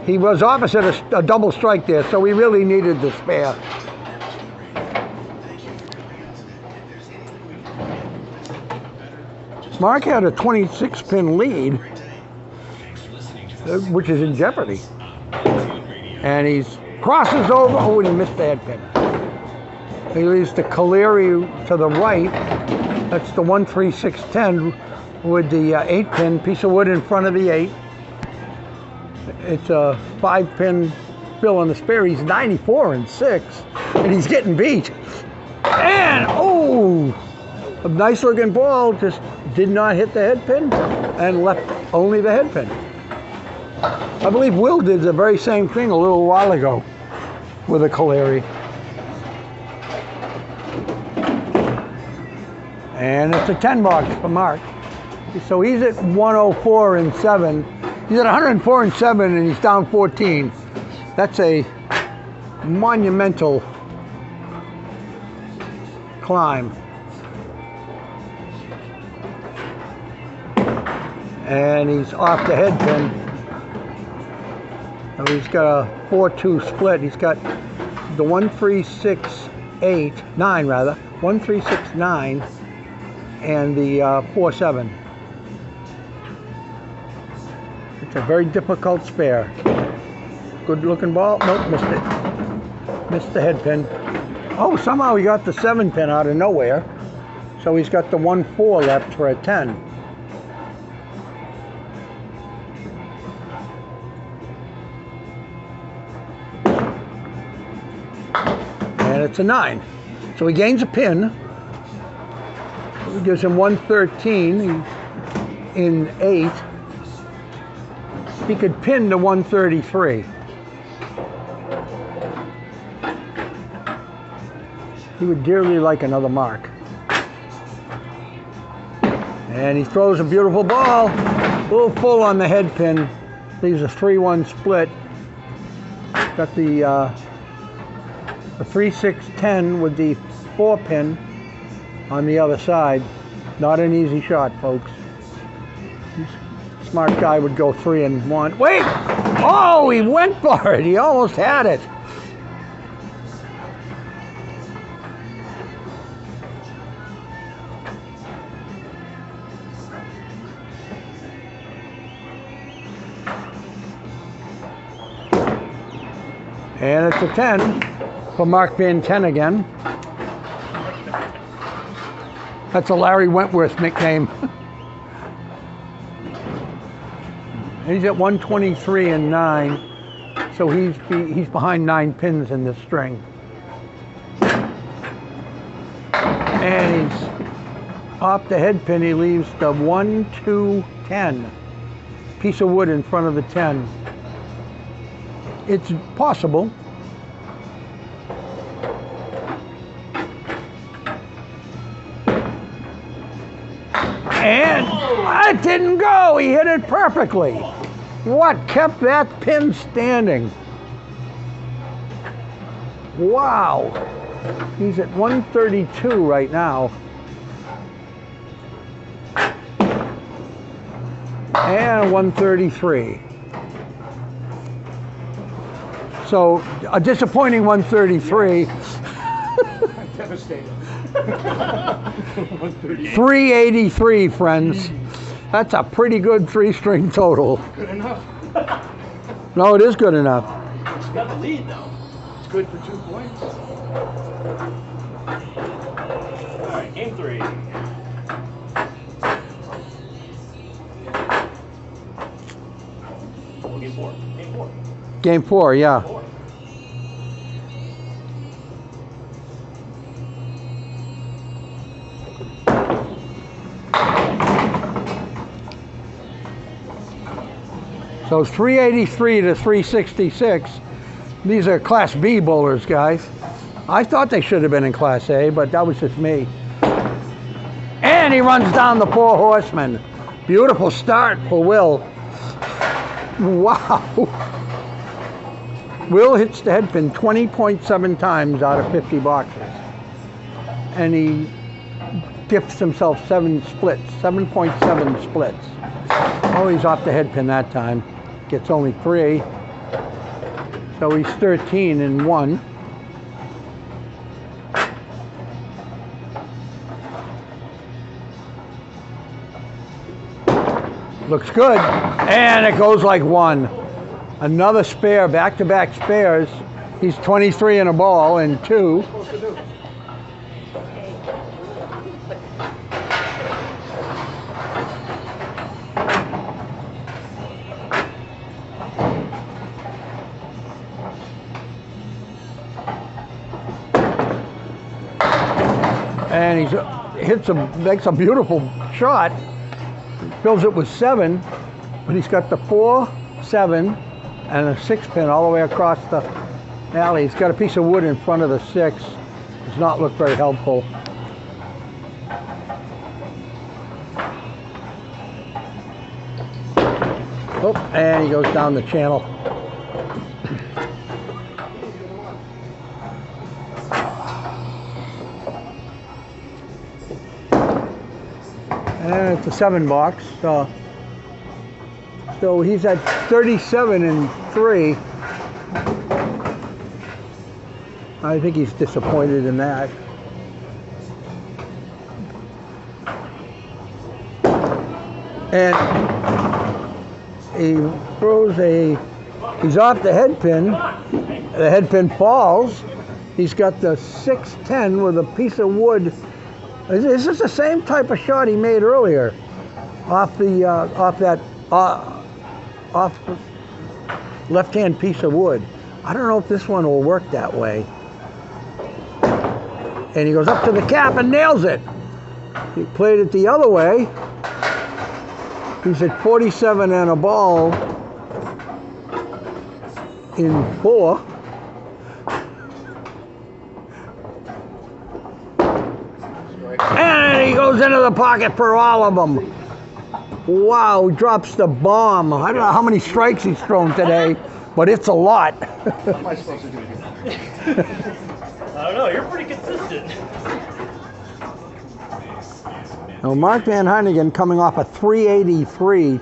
He was opposite a double strike there, so he really needed the spare. Mark had a 26-pin lead, which is in jeopardy. And he crosses over. Oh, and he missed the head pin. He leaves the Caleri to the right. That's the 13610 with the 8-pin piece of wood in front of the 8. It's a 5-pin fill on the spare. He's 94 in 6, and he's getting beat. And oh, a nice looking ball, just did not hit the head pin and left only the head pin. I believe Will did the very same thing a little while ago with a Caleri. And it's a 10 box for Mark. So he's at 104 and 7. He's at 104 and 7, and he's down 14. That's a monumental climb. And he's off the head pin. So he's got a 4-2 split. He's got the 1-3-6-8-9 rather, 1-3-6-9, and the 4-7. It's a very difficult spare. Good looking ball. Nope, missed it. Missed the head pin. Oh, somehow he got the 7 pin out of nowhere. So he's got the 1-4 left for a 10. And it's a 9. So he gains a pin. It gives him 113 in 8. He could pin to 133. He would dearly like another mark. And he throws a beautiful ball. A little full on the head pin. Leaves a 3-1 split. Got the 3-6-10 with the 4 pin on the other side. Not an easy shot, folks. Smart guy would go 3 and 1. Wait! Oh, he went for it. He almost had it. And it's a 10 for Mark Van 10 again. That's a Larry Wentworth nickname. He's at 123 and 9, so he's behind 9 pins in this string. And he's off the head pin. He leaves the 1, 2, 10 piece of wood in front of the 10. It's possible. And it didn't go. He hit it perfectly. What kept that pin standing? Wow. He's at 132 right now. And 133. So a disappointing 133. Devastated. 383, friends. That's a pretty good 3-string total. Good enough. No, it is good enough. It's got the lead though. It's good for 2 points. All right, game 3. Oh, game 4. Game 4. Game 4, yeah. 4. So 383 to 366. These are Class B bowlers, guys. I thought they should have been in Class A, but that was just me. And he runs down the 4 horsemen. Beautiful start for Will. Wow. Will hits the head pin 20.7 times out of 50 boxes. And he gifts himself 7 splits, 7.7 splits. Oh, he's off the head pin that time. Gets only 3. So he's 13 and 1. Looks good. And it goes like 1. Another spare, back-to-back spares. He's 23 in a ball and 2. And he makes a beautiful shot, fills it with 7, but he's got the 4, 7, and a 6 pin all the way across the alley. He's got a piece of wood in front of the 6. Does not look very helpful. Oh, and he goes down the channel. And it's a 7 box. So he's at 37 and 3. I think he's disappointed in that. And he throws he's off the head pin. The head pin falls, He's got the 610 with a piece of wood. Is this the same type of shot he made earlier? Off the off the left-hand piece of wood. I don't know if this one will work that way. And he goes up to the cap and nails it. He played it the other way. He's at 47 and a ball in 4. And he goes into the pocket for all of them. Wow, he drops the bomb. I don't know how many strikes he's thrown today, but it's a lot. What am I supposed to do here? I don't know, you're pretty consistent. Now, Mark Van Heynigen coming off a 383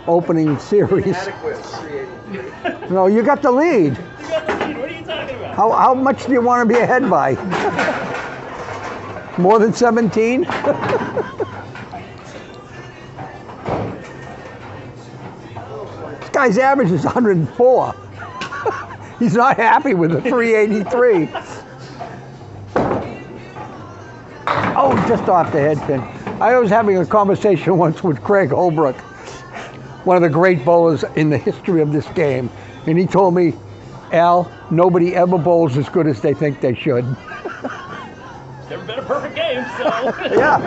opening series. Inadequate 383. No, you got the lead. You got the lead, what are you talking about? How much do you want to be ahead by? More than 17? This guy's average is 104. He's not happy with the 383. Oh, just off the head pin. I was having a conversation once with Craig Holbrook, one of the great bowlers in the history of this game. And he told me, Al, nobody ever bowls as good as they think they should. Never been a perfect game, so. Yeah.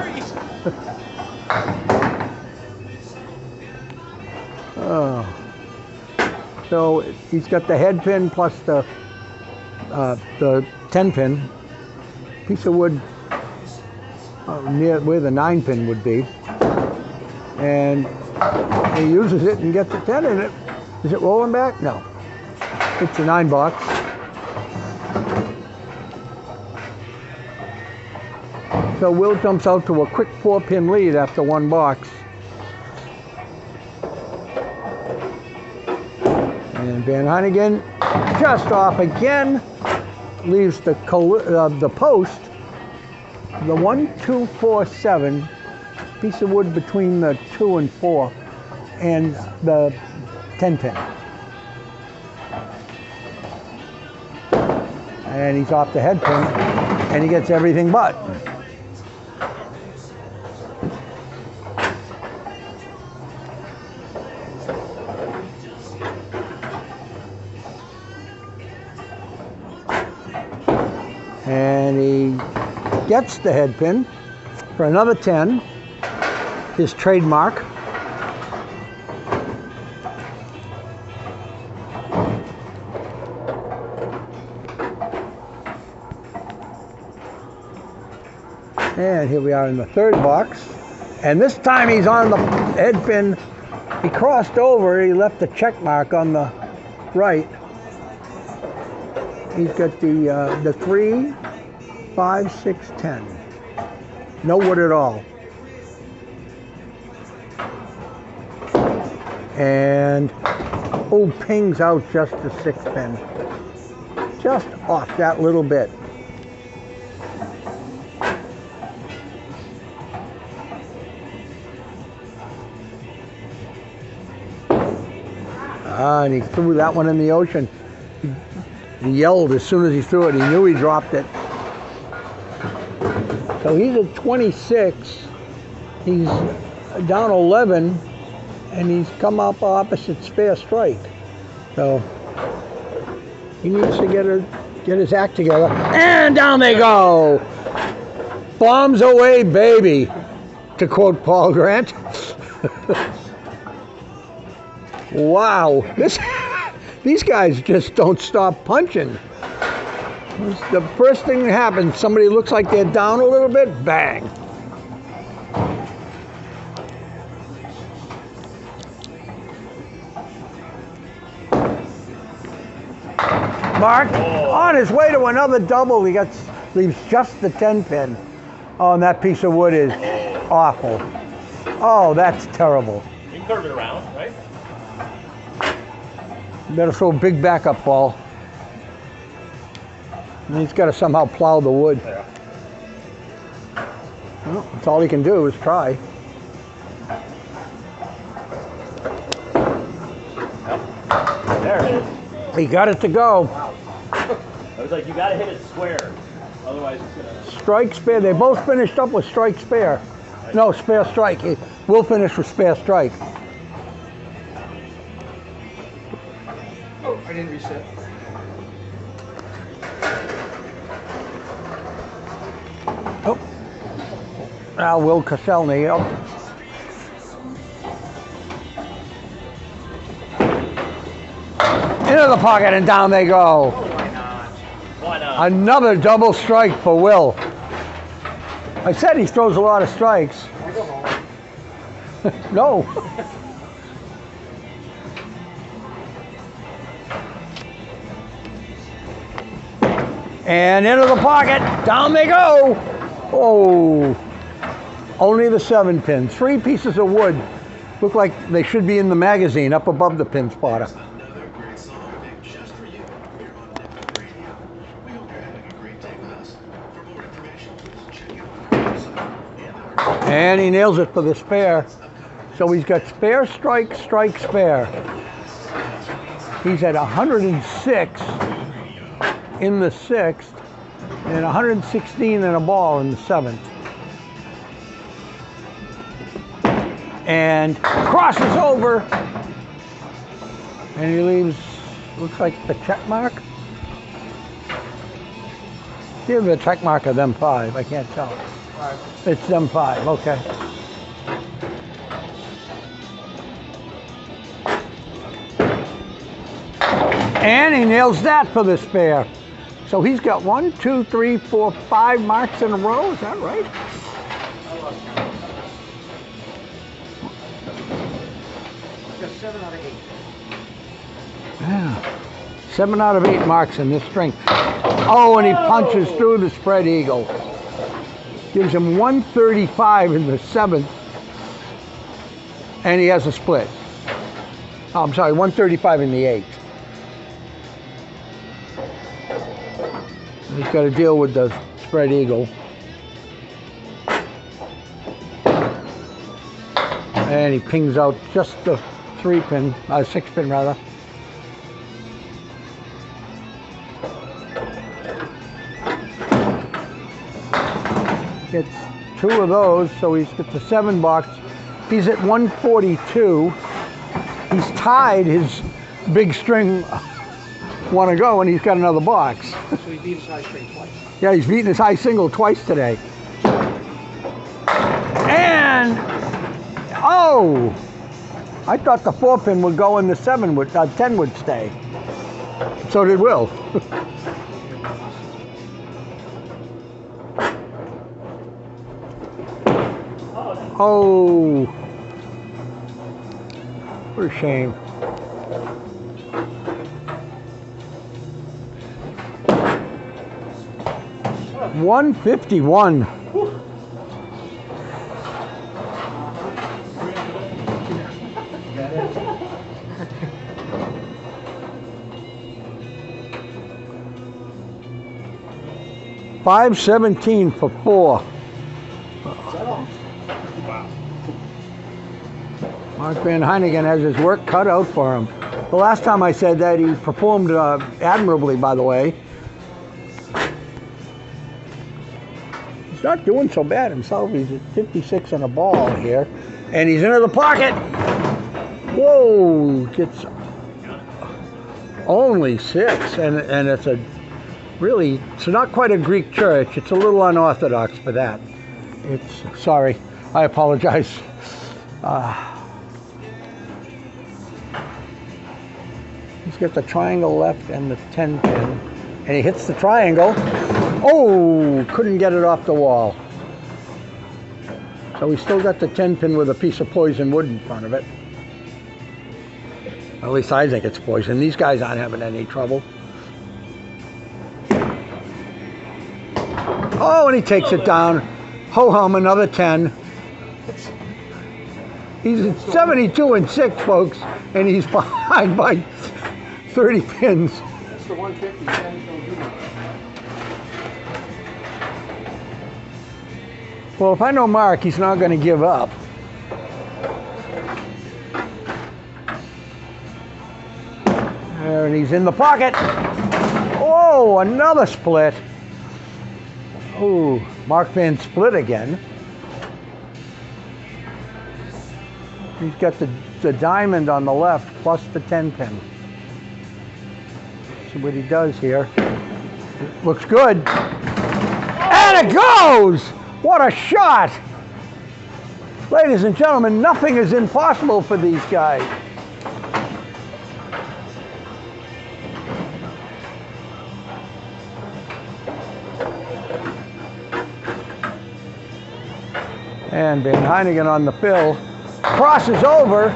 Oh. So he's got the head pin plus the 10 pin, piece of wood near where the 9 pin would be, and he uses it and gets a 10 in it. Is it rolling back? No. It's a 9 box. So Will jumps out to a quick 4-pin lead after 1 box. And Van Heynigen just off again, leaves the post, the 1, 2, 4, 7, piece of wood between the 2 and 4, and the 10 pin. And he's off the head pin, and he gets everything but. And he gets the head pin for another 10, his trademark. And here we are in the 3rd box. And this time he's on the head pin. He crossed over, he left the check mark on the right. He's got the 3, 5, 6, 10. No wood at all. And, oh, pings out just the 6 pin. Just off that little bit. And he threw that one in the ocean. He yelled as soon as he threw it. He knew he dropped it. So he's at 26. He's down 11, and he's come up opposite spare strike. So he needs to get his act together. And down they go. Bombs away, baby, to quote Paul Grant. Wow, these guys just don't stop punching. The first thing that happens, somebody looks like they're down a little bit, bang. Mark, on his way to another double, leaves just the 10 pin. Oh, and that piece of wood is awful. Oh, that's terrible. You can curve it around, right? Better throw a big backup ball. And he's got to somehow plow the wood. Yeah. Well, that's all he can do is try. Yep. There it is. He got it to go. I was like, you gotta hit it square. Otherwise it's gonna... Strike, spare. They both finished up with strike, spare. No, spare, strike. We'll finish with spare, strike. Oh, I didn't reset. Oh. Now Will Koscielny up. Into the pocket and down they go. Why not? Why not? Another double strike for Will. I said he throws a lot of strikes. I go home. No. And into the pocket. Down they go. Oh. Only the 7 pin. 3 pieces of wood. Look like they should be in the magazine up above the pin spotter. Another great song made just for you here on Network Radio. We hope you're having a great day with us. For more information, please check out our website and our And he nails it for the spare. So he's got spare, strike, strike, spare. He's at 106 in the 6th and 116 in a ball in the 7th. And crosses over. And he leaves, looks like the check mark. Give the check mark of them 5, I can't tell. It's them 5, okay. And he nails that for the spare. So he's got 1, 2, 3, 4, 5 marks in a row, is that right? Got 7 out of 8. Yeah. 7 out of 8 marks in this string. Oh, and he punches through the spread eagle. Gives him 135 in the 7th. And he has a split. Oh, I'm sorry, 135 in the 8th. He's got to deal with the spread eagle. And he pings out just the 6 pin rather. Gets 2 of those, so he's got the 7 box. He's at 142. He's tied his big string want to go, and he's got another box. So he beat his high string twice. Yeah, he's beaten his high single twice today. And oh, I thought the 4 pin would go and the 10 would stay. So did Will. Oh, what a shame. $151. $517 for 4. Mark Van Heynigen has his work cut out for him. The last time I said that, he performed admirably, by the way. He's not doing so bad himself. He's at 56 on a ball here. And he's into the pocket. Whoa, gets only 6. And it's a really, it's not quite a Greek church. It's a little unorthodox for that. It's, sorry, I apologize. He's got the triangle left and the 10 pin. And he hits the triangle. Oh, couldn't get it off the wall. So we still got the 10 pin with a piece of poison wood in front of it. At least I think it's poison. These guys aren't having any trouble. Oh, and he takes it down. Ho-hum, another 10. He's at 72 and 6, folks, and he's behind by 30 pins. That's the 150. 10 don't do that. Well, if I know Mark, he's not going to give up. And he's in the pocket. Oh! Oh, another split. Ooh, Mark Van Split again. He's got the diamond on the left plus the 10 pin. See what he does here. Looks good. And it goes! What a shot! Ladies and gentlemen, nothing is impossible for these guys. And Ben Heynigen on the fill. Crosses over.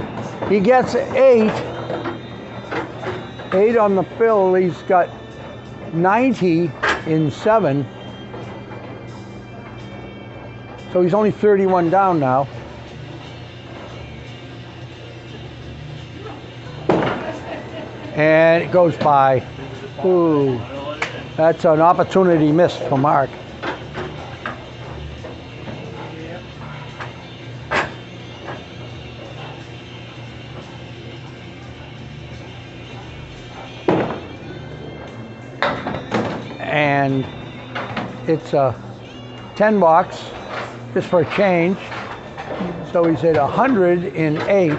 He gets 8. 8 on the fill. He's got 90 in 7. So he's only 31 down now. And it goes by. Ooh, that's an opportunity missed for Mark. And it's a 10 box just for a change. So he's at 100 in 8.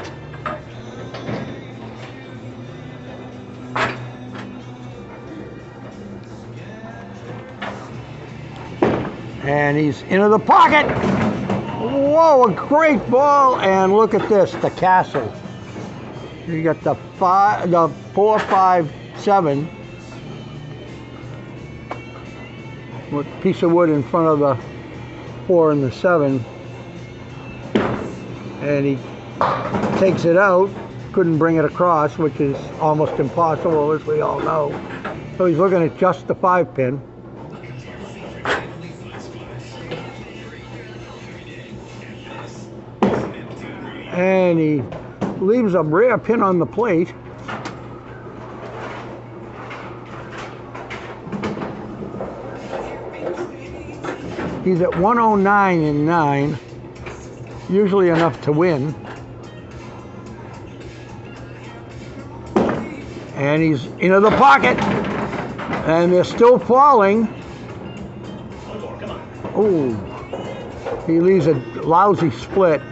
And he's into the pocket. Whoa, a great ball. And look at this, the castle. You got the 4, 5, 7. With a piece of wood in front of the 4 and the 7. And he takes it out. Couldn't bring it across, which is almost impossible, as we all know. So he's looking at just the 5 pin. And he leaves a rare pin on the plate. He's at 109 in 9, usually enough to win. And he's into the pocket, and they're still falling. One more, come on. Oh, he leaves a lousy split.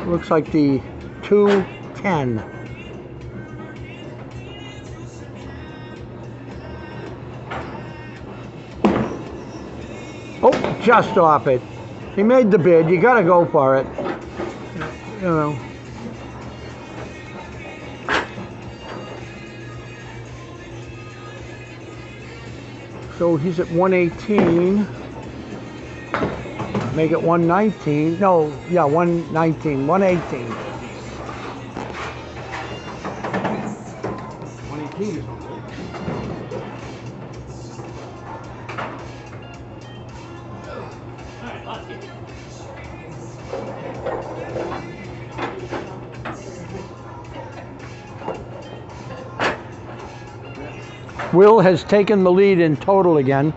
Looks like the 2-10. Oh, just off it. He made the bid. You got to go for it. You know. So he's at 118. Make it 119. No, yeah, 119, 118. 118 is okay. Will has taken the lead in total again.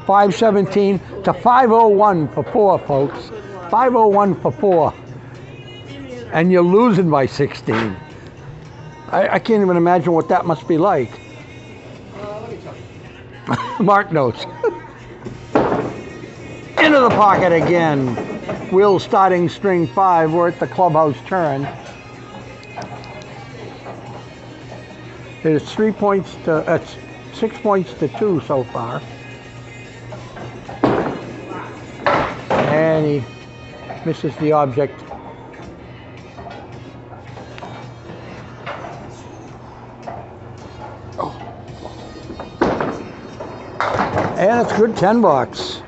517 to 501 for 4, folks. 501 for 4. And you're losing by 16. I can't even imagine what that must be like. Let me tell you. Mark knows. Into the pocket again. Will starting string 5. We're at the clubhouse turn. It's 3 points to 6 points to 2 so far. And he misses the object. And it's good 10 bucks.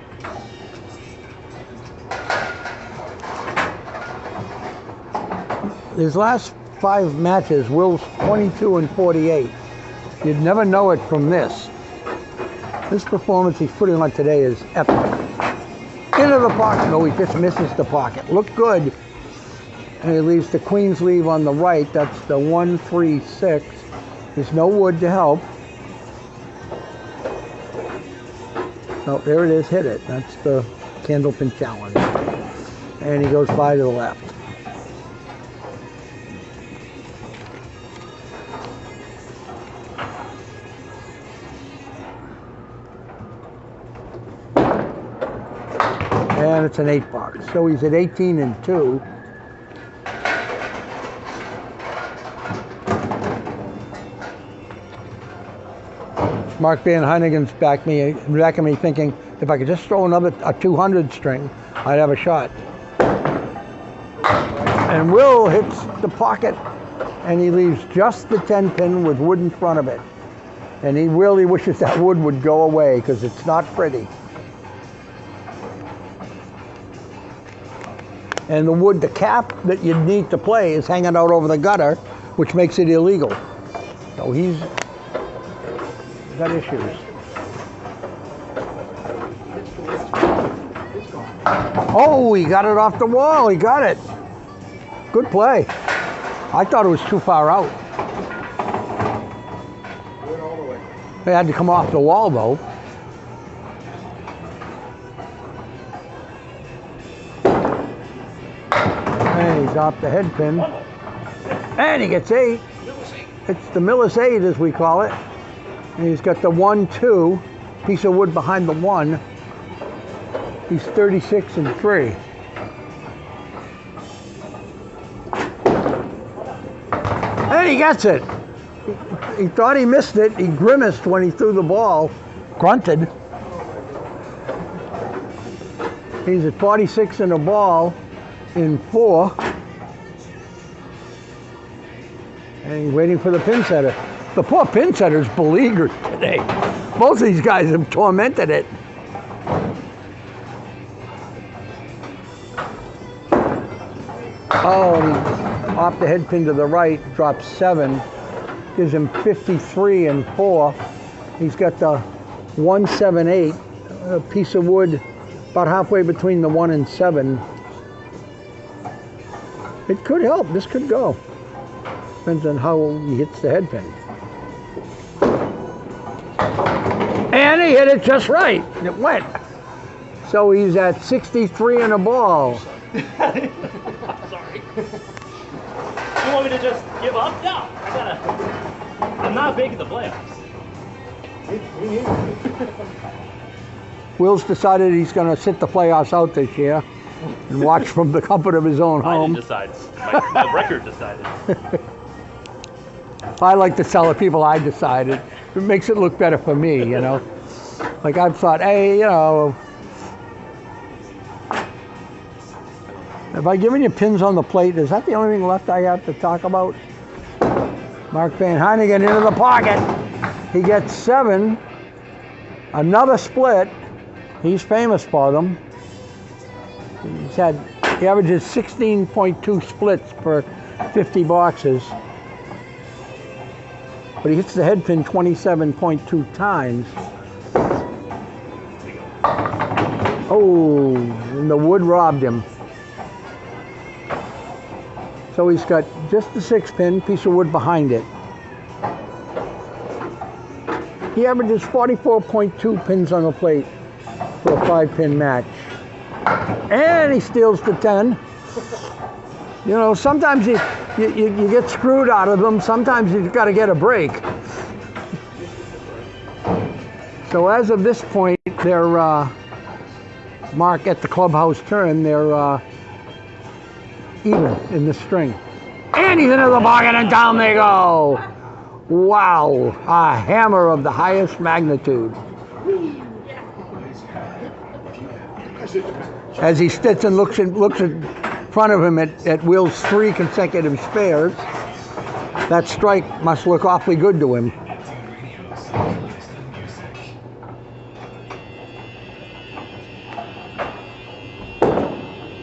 His last 5 matches, Will's 22 and 48. You'd never know it from this. This performance he's putting on today is epic. Into the pocket. No, he just misses the pocket. Looked good. And he leaves the queen's leave on the right. That's the 1, 3, 6. There's no wood to help. Oh, there it is. Hit it. That's the candlepin challenge. And he goes by to the left. And it's an 8 box. So he's at 18 and 2. Mark Van Heinigen's back of me thinking, if I could just throw a 200 string, I'd have a shot. And Will hits the pocket, and he leaves just the 10 pin with wood in front of it. And he really wishes that wood would go away because it's not pretty. And the wood, the cap that you need to play is hanging out over the gutter, which makes it illegal. So he's got issues. Oh, he got it off the wall. He got it. Good play. I thought it was too far out. Went all the way. It had to come off the wall, though. And he's off the head pin. And he gets 8. It's the Millis 8, as we call it. And he's got the 1-2 piece of wood behind the 1. He's 36 and 3. And he gets it. He thought he missed it. He grimaced when he threw the ball, grunted. He's at 46 in a ball in 4. And he's waiting for the pin setter. The poor pin setter's beleaguered today. Both of these guys have tormented it. Oh, and he, off the head pin to the right, drops 7. Gives him 53 and 4. He's got the 178, a piece of wood about halfway between the 1 and 7. It could help. This could go. Depends on how he hits the head pin. And he hit it just right. It went. So he's at 63 in a ball. Sorry. You want me to just give up? No. I'm not big in the playoffs. Will's decided he's going to sit the playoffs out this year and watch from the comfort of his own I home. didn't decide. My record decided. I like to tell the people I decided. It makes it look better for me, you know. Like I've thought, hey, you know, have I given you pins on the plate? Is that the only thing left I have to talk about? Mark Van Heinigen into the pocket. He gets 7. Another split. He's famous for them. He averages 16.2 splits per 50 boxes. But he hits the head pin 27.2 times. Oh, and the wood robbed him. So he's got just the 6 pin, piece of wood behind it. He averages 44.2 pins on the plate for a 5-pin match. And he steals the 10. You know, sometimes you get screwed out of them. Sometimes you've got to get a break. So as of this point, they're, Mark at the clubhouse turn, they're even in the string. And he's into the pocket and down they go. Wow, a hammer of the highest magnitude. As he sits and looks in front of him at Will's 3 consecutive spares, that strike must look awfully good to him.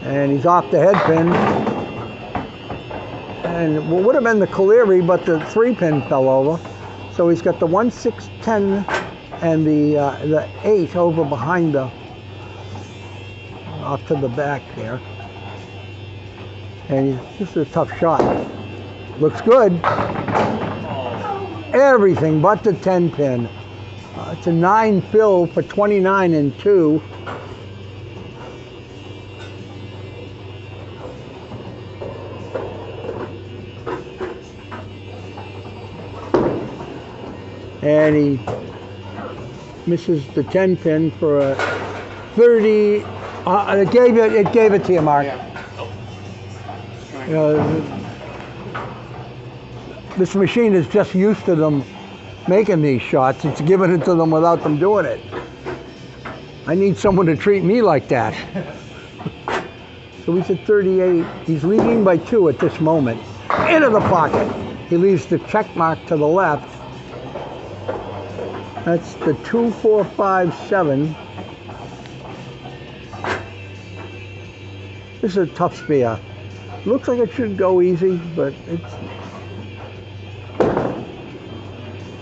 And he's off the head pin. And it would have been the Caleri, but the 3-pin fell over. So he's got the 1, 6, 10 and the 8 over behind the, off to the back there. And this is a tough shot. Looks good. Everything but the 10 pin. It's a 9 fill for 29 and 2. And he misses the 10 pin for a 30 It gave it to you, Mark. Yeah. You know, this machine is just used to them making these shots. It's giving it to them without them doing it. I need someone to treat me like that. So he's at 38. He's leading by 2 at this moment. Into the pocket. He leaves the check mark to the left. That's the 2, 4, 5, 7. This is a tough spear. Looks like it should go easy, but it's...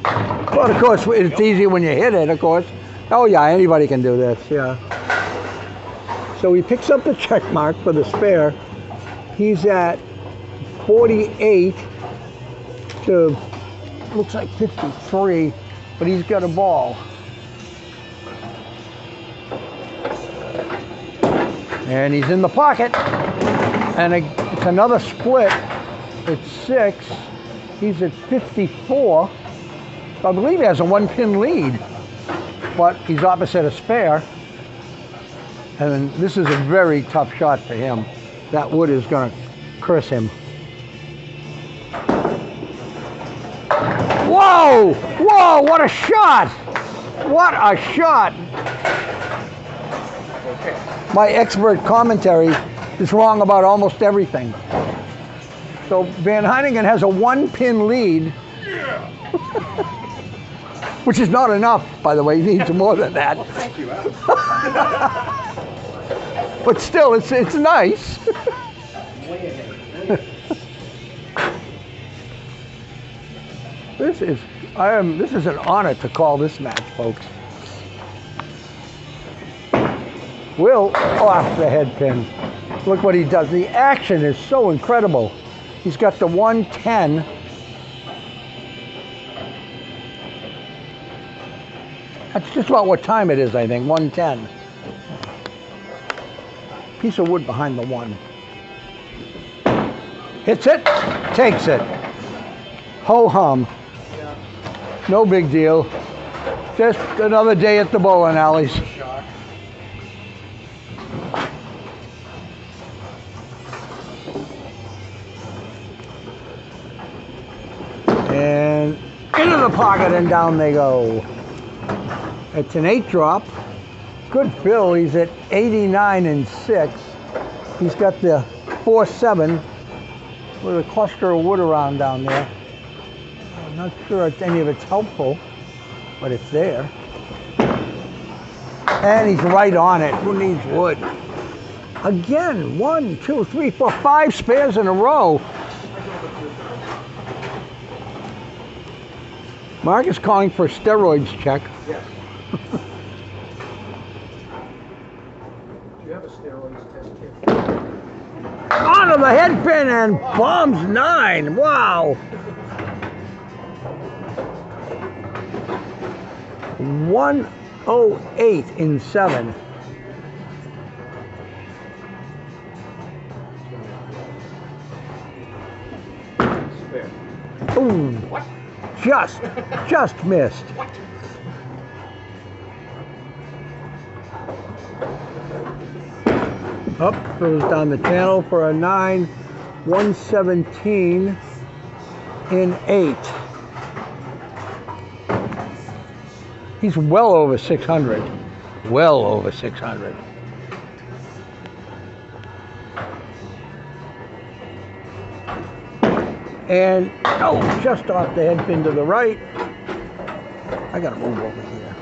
But of course, it's easy when you hit it, of course. Oh yeah, anybody can do this, yeah. So he picks up the check mark for the spare. He's at 48 to, looks like 53, but he's got a ball. And he's in the pocket. And it's another split. It's 6. He's at 54. I believe he has a 1-pin lead, but he's opposite a spare. And this is a very tough shot for him. That wood is going to curse him. Whoa! Whoa, what a shot! What a shot! My expert commentary is wrong about almost everything. So Van Heynigen has a 1-pin lead. Which is not enough, by the way. He needs more than that. Well, thank you, But still, it's nice. This is an honor to call this match, folks. Will off the head pin. Look what he does. The action is so incredible. He's got the 110. That's just about what time it is, I think, 110. Piece of wood behind the 1. Hits it, takes it. Ho-hum. No big deal. Just another day at the bowling alleys. And into the pocket and down they go. It's an 8 drop. Good fill. He's at 89 and 6. He's got the 4-7 with a cluster of wood around down there. I'm not sure if any of it's helpful, but it's there. And he's right on it. Who needs wood? Again, 1, 2, 3, 4, 5 spares in a row. Mark is calling for a steroids check. Yes. Do you have a steroids test kit? Onto the head pin and bombs 9. Wow. 108 in 7. Spare. Ooh. What? Just missed. What? Up, goes down the channel for a 9, 117 in 8. He's well over 600. Well over 600. And, oh, just off the head pin to the right. I gotta move over here.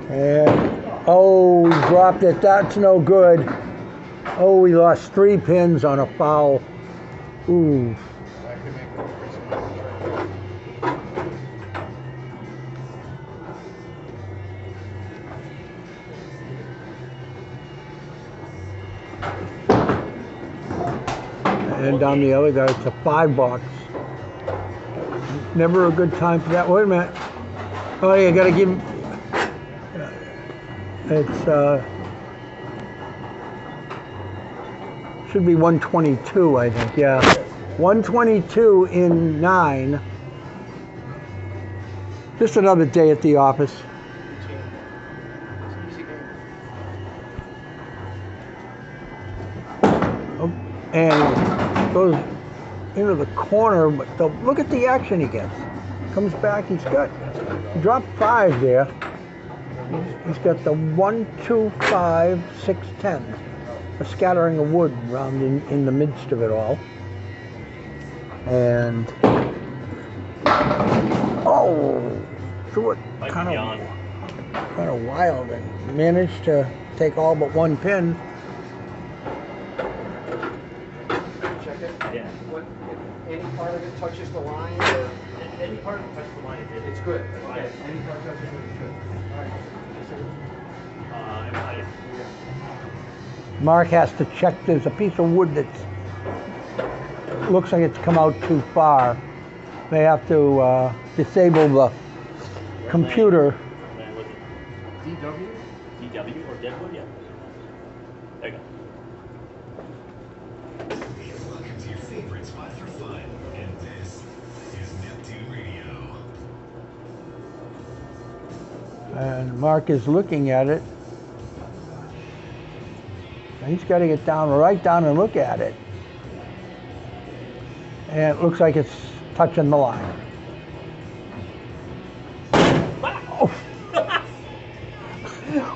And, oh, he dropped it. That's no good. Oh, we lost 3 pins on a foul. Ooh. And down the other guy, it's a 5 box. Never a good time for that. Wait a minute. Oh, you gotta give him. It's Should be 122, I think, yeah. 122 in 9. Just another day at the office. Oh, and goes into the corner, but look at the action he gets. Comes back, he dropped 5 there. He's got the 1, 2, 5, 6, 10. A scattering of wood around in the midst of it all. And threw it kind of wild and managed to take all but 1 pin. Check it. Yeah. What, if any part of it touches the line, or Any part of the touch the line is it's good. Okay. Yeah. Any part touches it, it's good. All right. Mark has to check. There's a piece of wood that looks like it's come out too far. They have to disable the computer. DW? DW or Deadwood, yeah. There you go. Welcome to your favorite spot for fun, and this is Neptune Radio. And Mark is looking at it. He's got to get right down and look at it. And it looks like it's touching the line. Oh.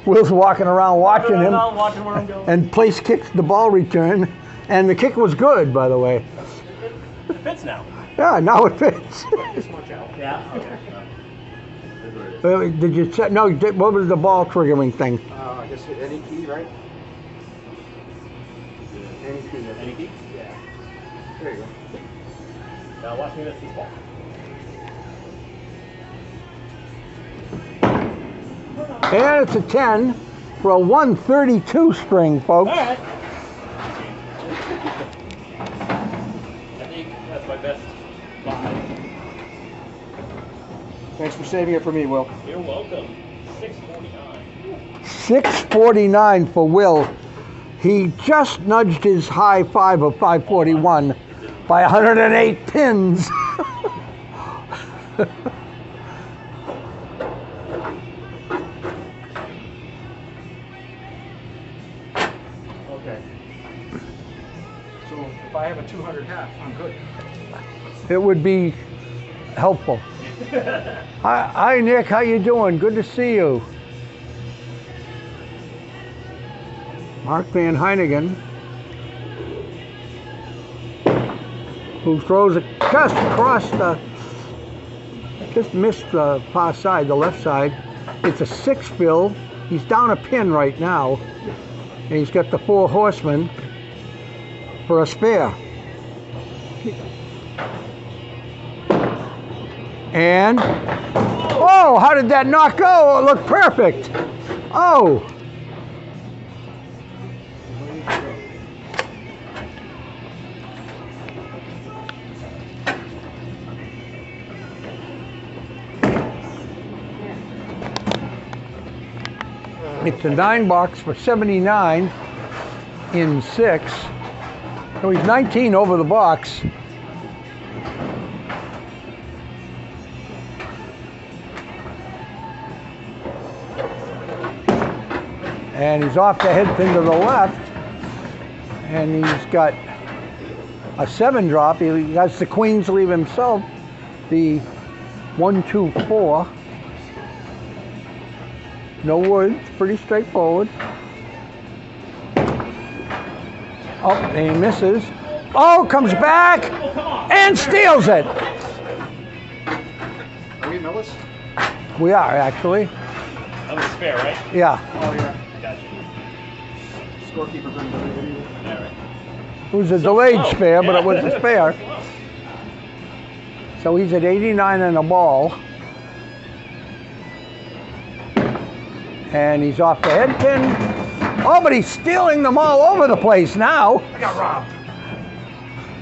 Will's walking around watching him, Watching where I'm going. and place kicks the ball return, and the kick was good, by the way. It fits now. Yeah, now it fits. This much out. Yeah. Okay. That's what it is. Did you check? No, what was the ball triggering thing? I guess any key, right? Any key. Any key? Yeah. There you go. Now watch me miss this ball. And it's a 10 for a 132 string, folks. All right. I think that's my best 5. Thanks for saving it for me, Will. You're welcome. 649. 649 for Will. He just nudged his high 5 of 541 by 108 pins. Okay. So if I have a 200 half, I'm good. It would be helpful. Hi, Nick. How you doing? Good to see you. Mark Van Heynigen, who throws it just across just missed the far side, the left side. It's a 6 fill. He's down a pin right now, and he's got the 4 horsemen for a spare. And, oh, how did that not go? It looked perfect. Oh. It's a 9 box for 79 in 6. So he's 19 over the box. And he's off the head pin to the left. And he's got a 7 drop. He has the queen sleeve himself. The 1, 2, 4. No wood, it's pretty straightforward. Oh, and he misses. Oh, comes back and steals it. Are we Millis? We are, actually. That was a spare, right? Yeah. Oh, yeah. Gotcha. Scorekeeper brings it in. All right. It was a delayed slow. spare, but it was a Yeah. spare. So he's at 89 and a ball. And he's off the head pin. Oh, but he's stealing them all over the place now. I got robbed.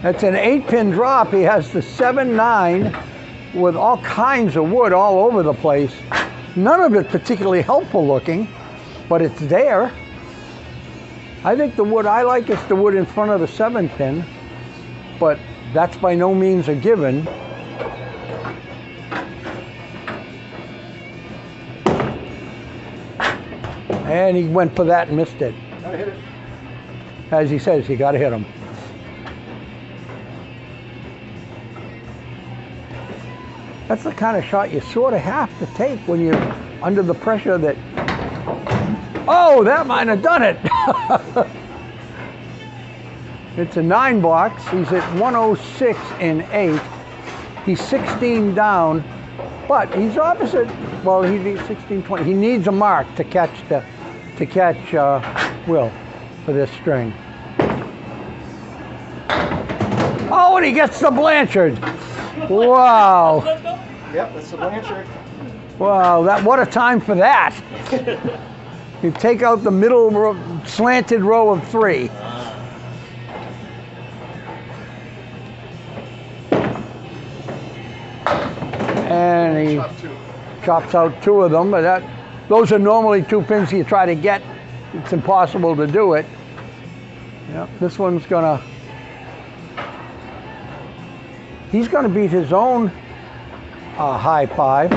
That's an 8-pin drop. He has the 7-9 with all kinds of wood all over the place. None of it particularly helpful looking, but it's there. I think the wood I like is the wood in front of the 7-pin, but that's by no means a given. And he went for that and missed it. Gotta hit it. As he says, you gotta hit him. That's the kind of shot you sort of have to take when you're under the pressure that, oh, that might have done it. It's a 9 box. He's at 106 in 8. He's 16 down, but he's opposite. Well, he needs 16-20. He needs a mark to catch Will for this string. Oh, and he gets the Blanchard. Wow. Yep, that's the Blanchard. Wow, what a time for that. You take out the middle slanted row of 3. And he chops out 2 of them, but those are normally 2 pins you try to get. It's impossible to do it. Yep, this one's he's gonna beat his own high 5.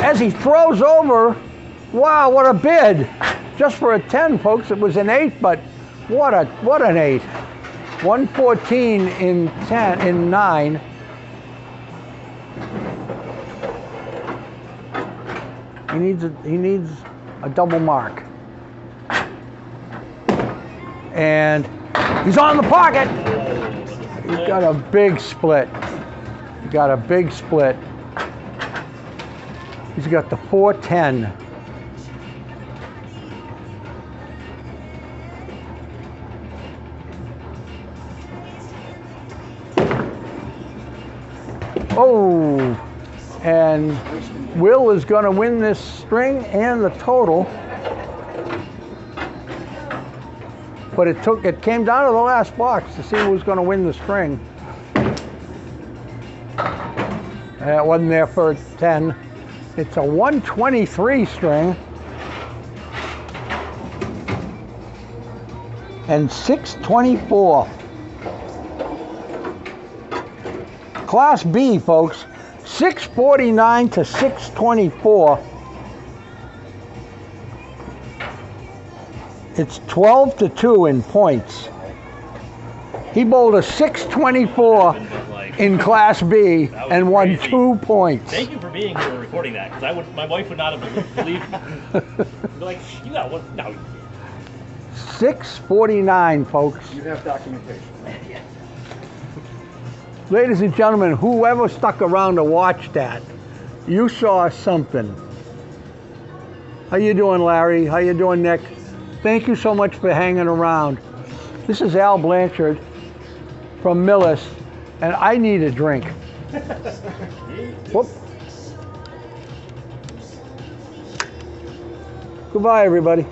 As he throws over, wow, what a bid. Just for a 10, folks. It was an 8, but what an 8. 114 in 9. He needs a double mark. And he's on the pocket. He's got a big split. He got a big split. He's got the 410. Oh, and Will is going to win this string and the total. But it came down to the last box to see who was going to win the string. And it wasn't there for 10. It's a 123 string. And 624. Class B, folks. 649 to 624. It's 12-2 in points. He bowled a 624 in Class B and won crazy. 2 points. Thank you for being here and recording that, because my wife would not have believed me. Be like, you got one? No. 649, folks. You have documentation. Ladies and gentlemen, whoever stuck around to watch that, you saw something. How you doing, Larry? How you doing, Nick? Thank you so much for hanging around. This is Al Blanchard from Millis, and I need a drink. Whoop. Goodbye, everybody.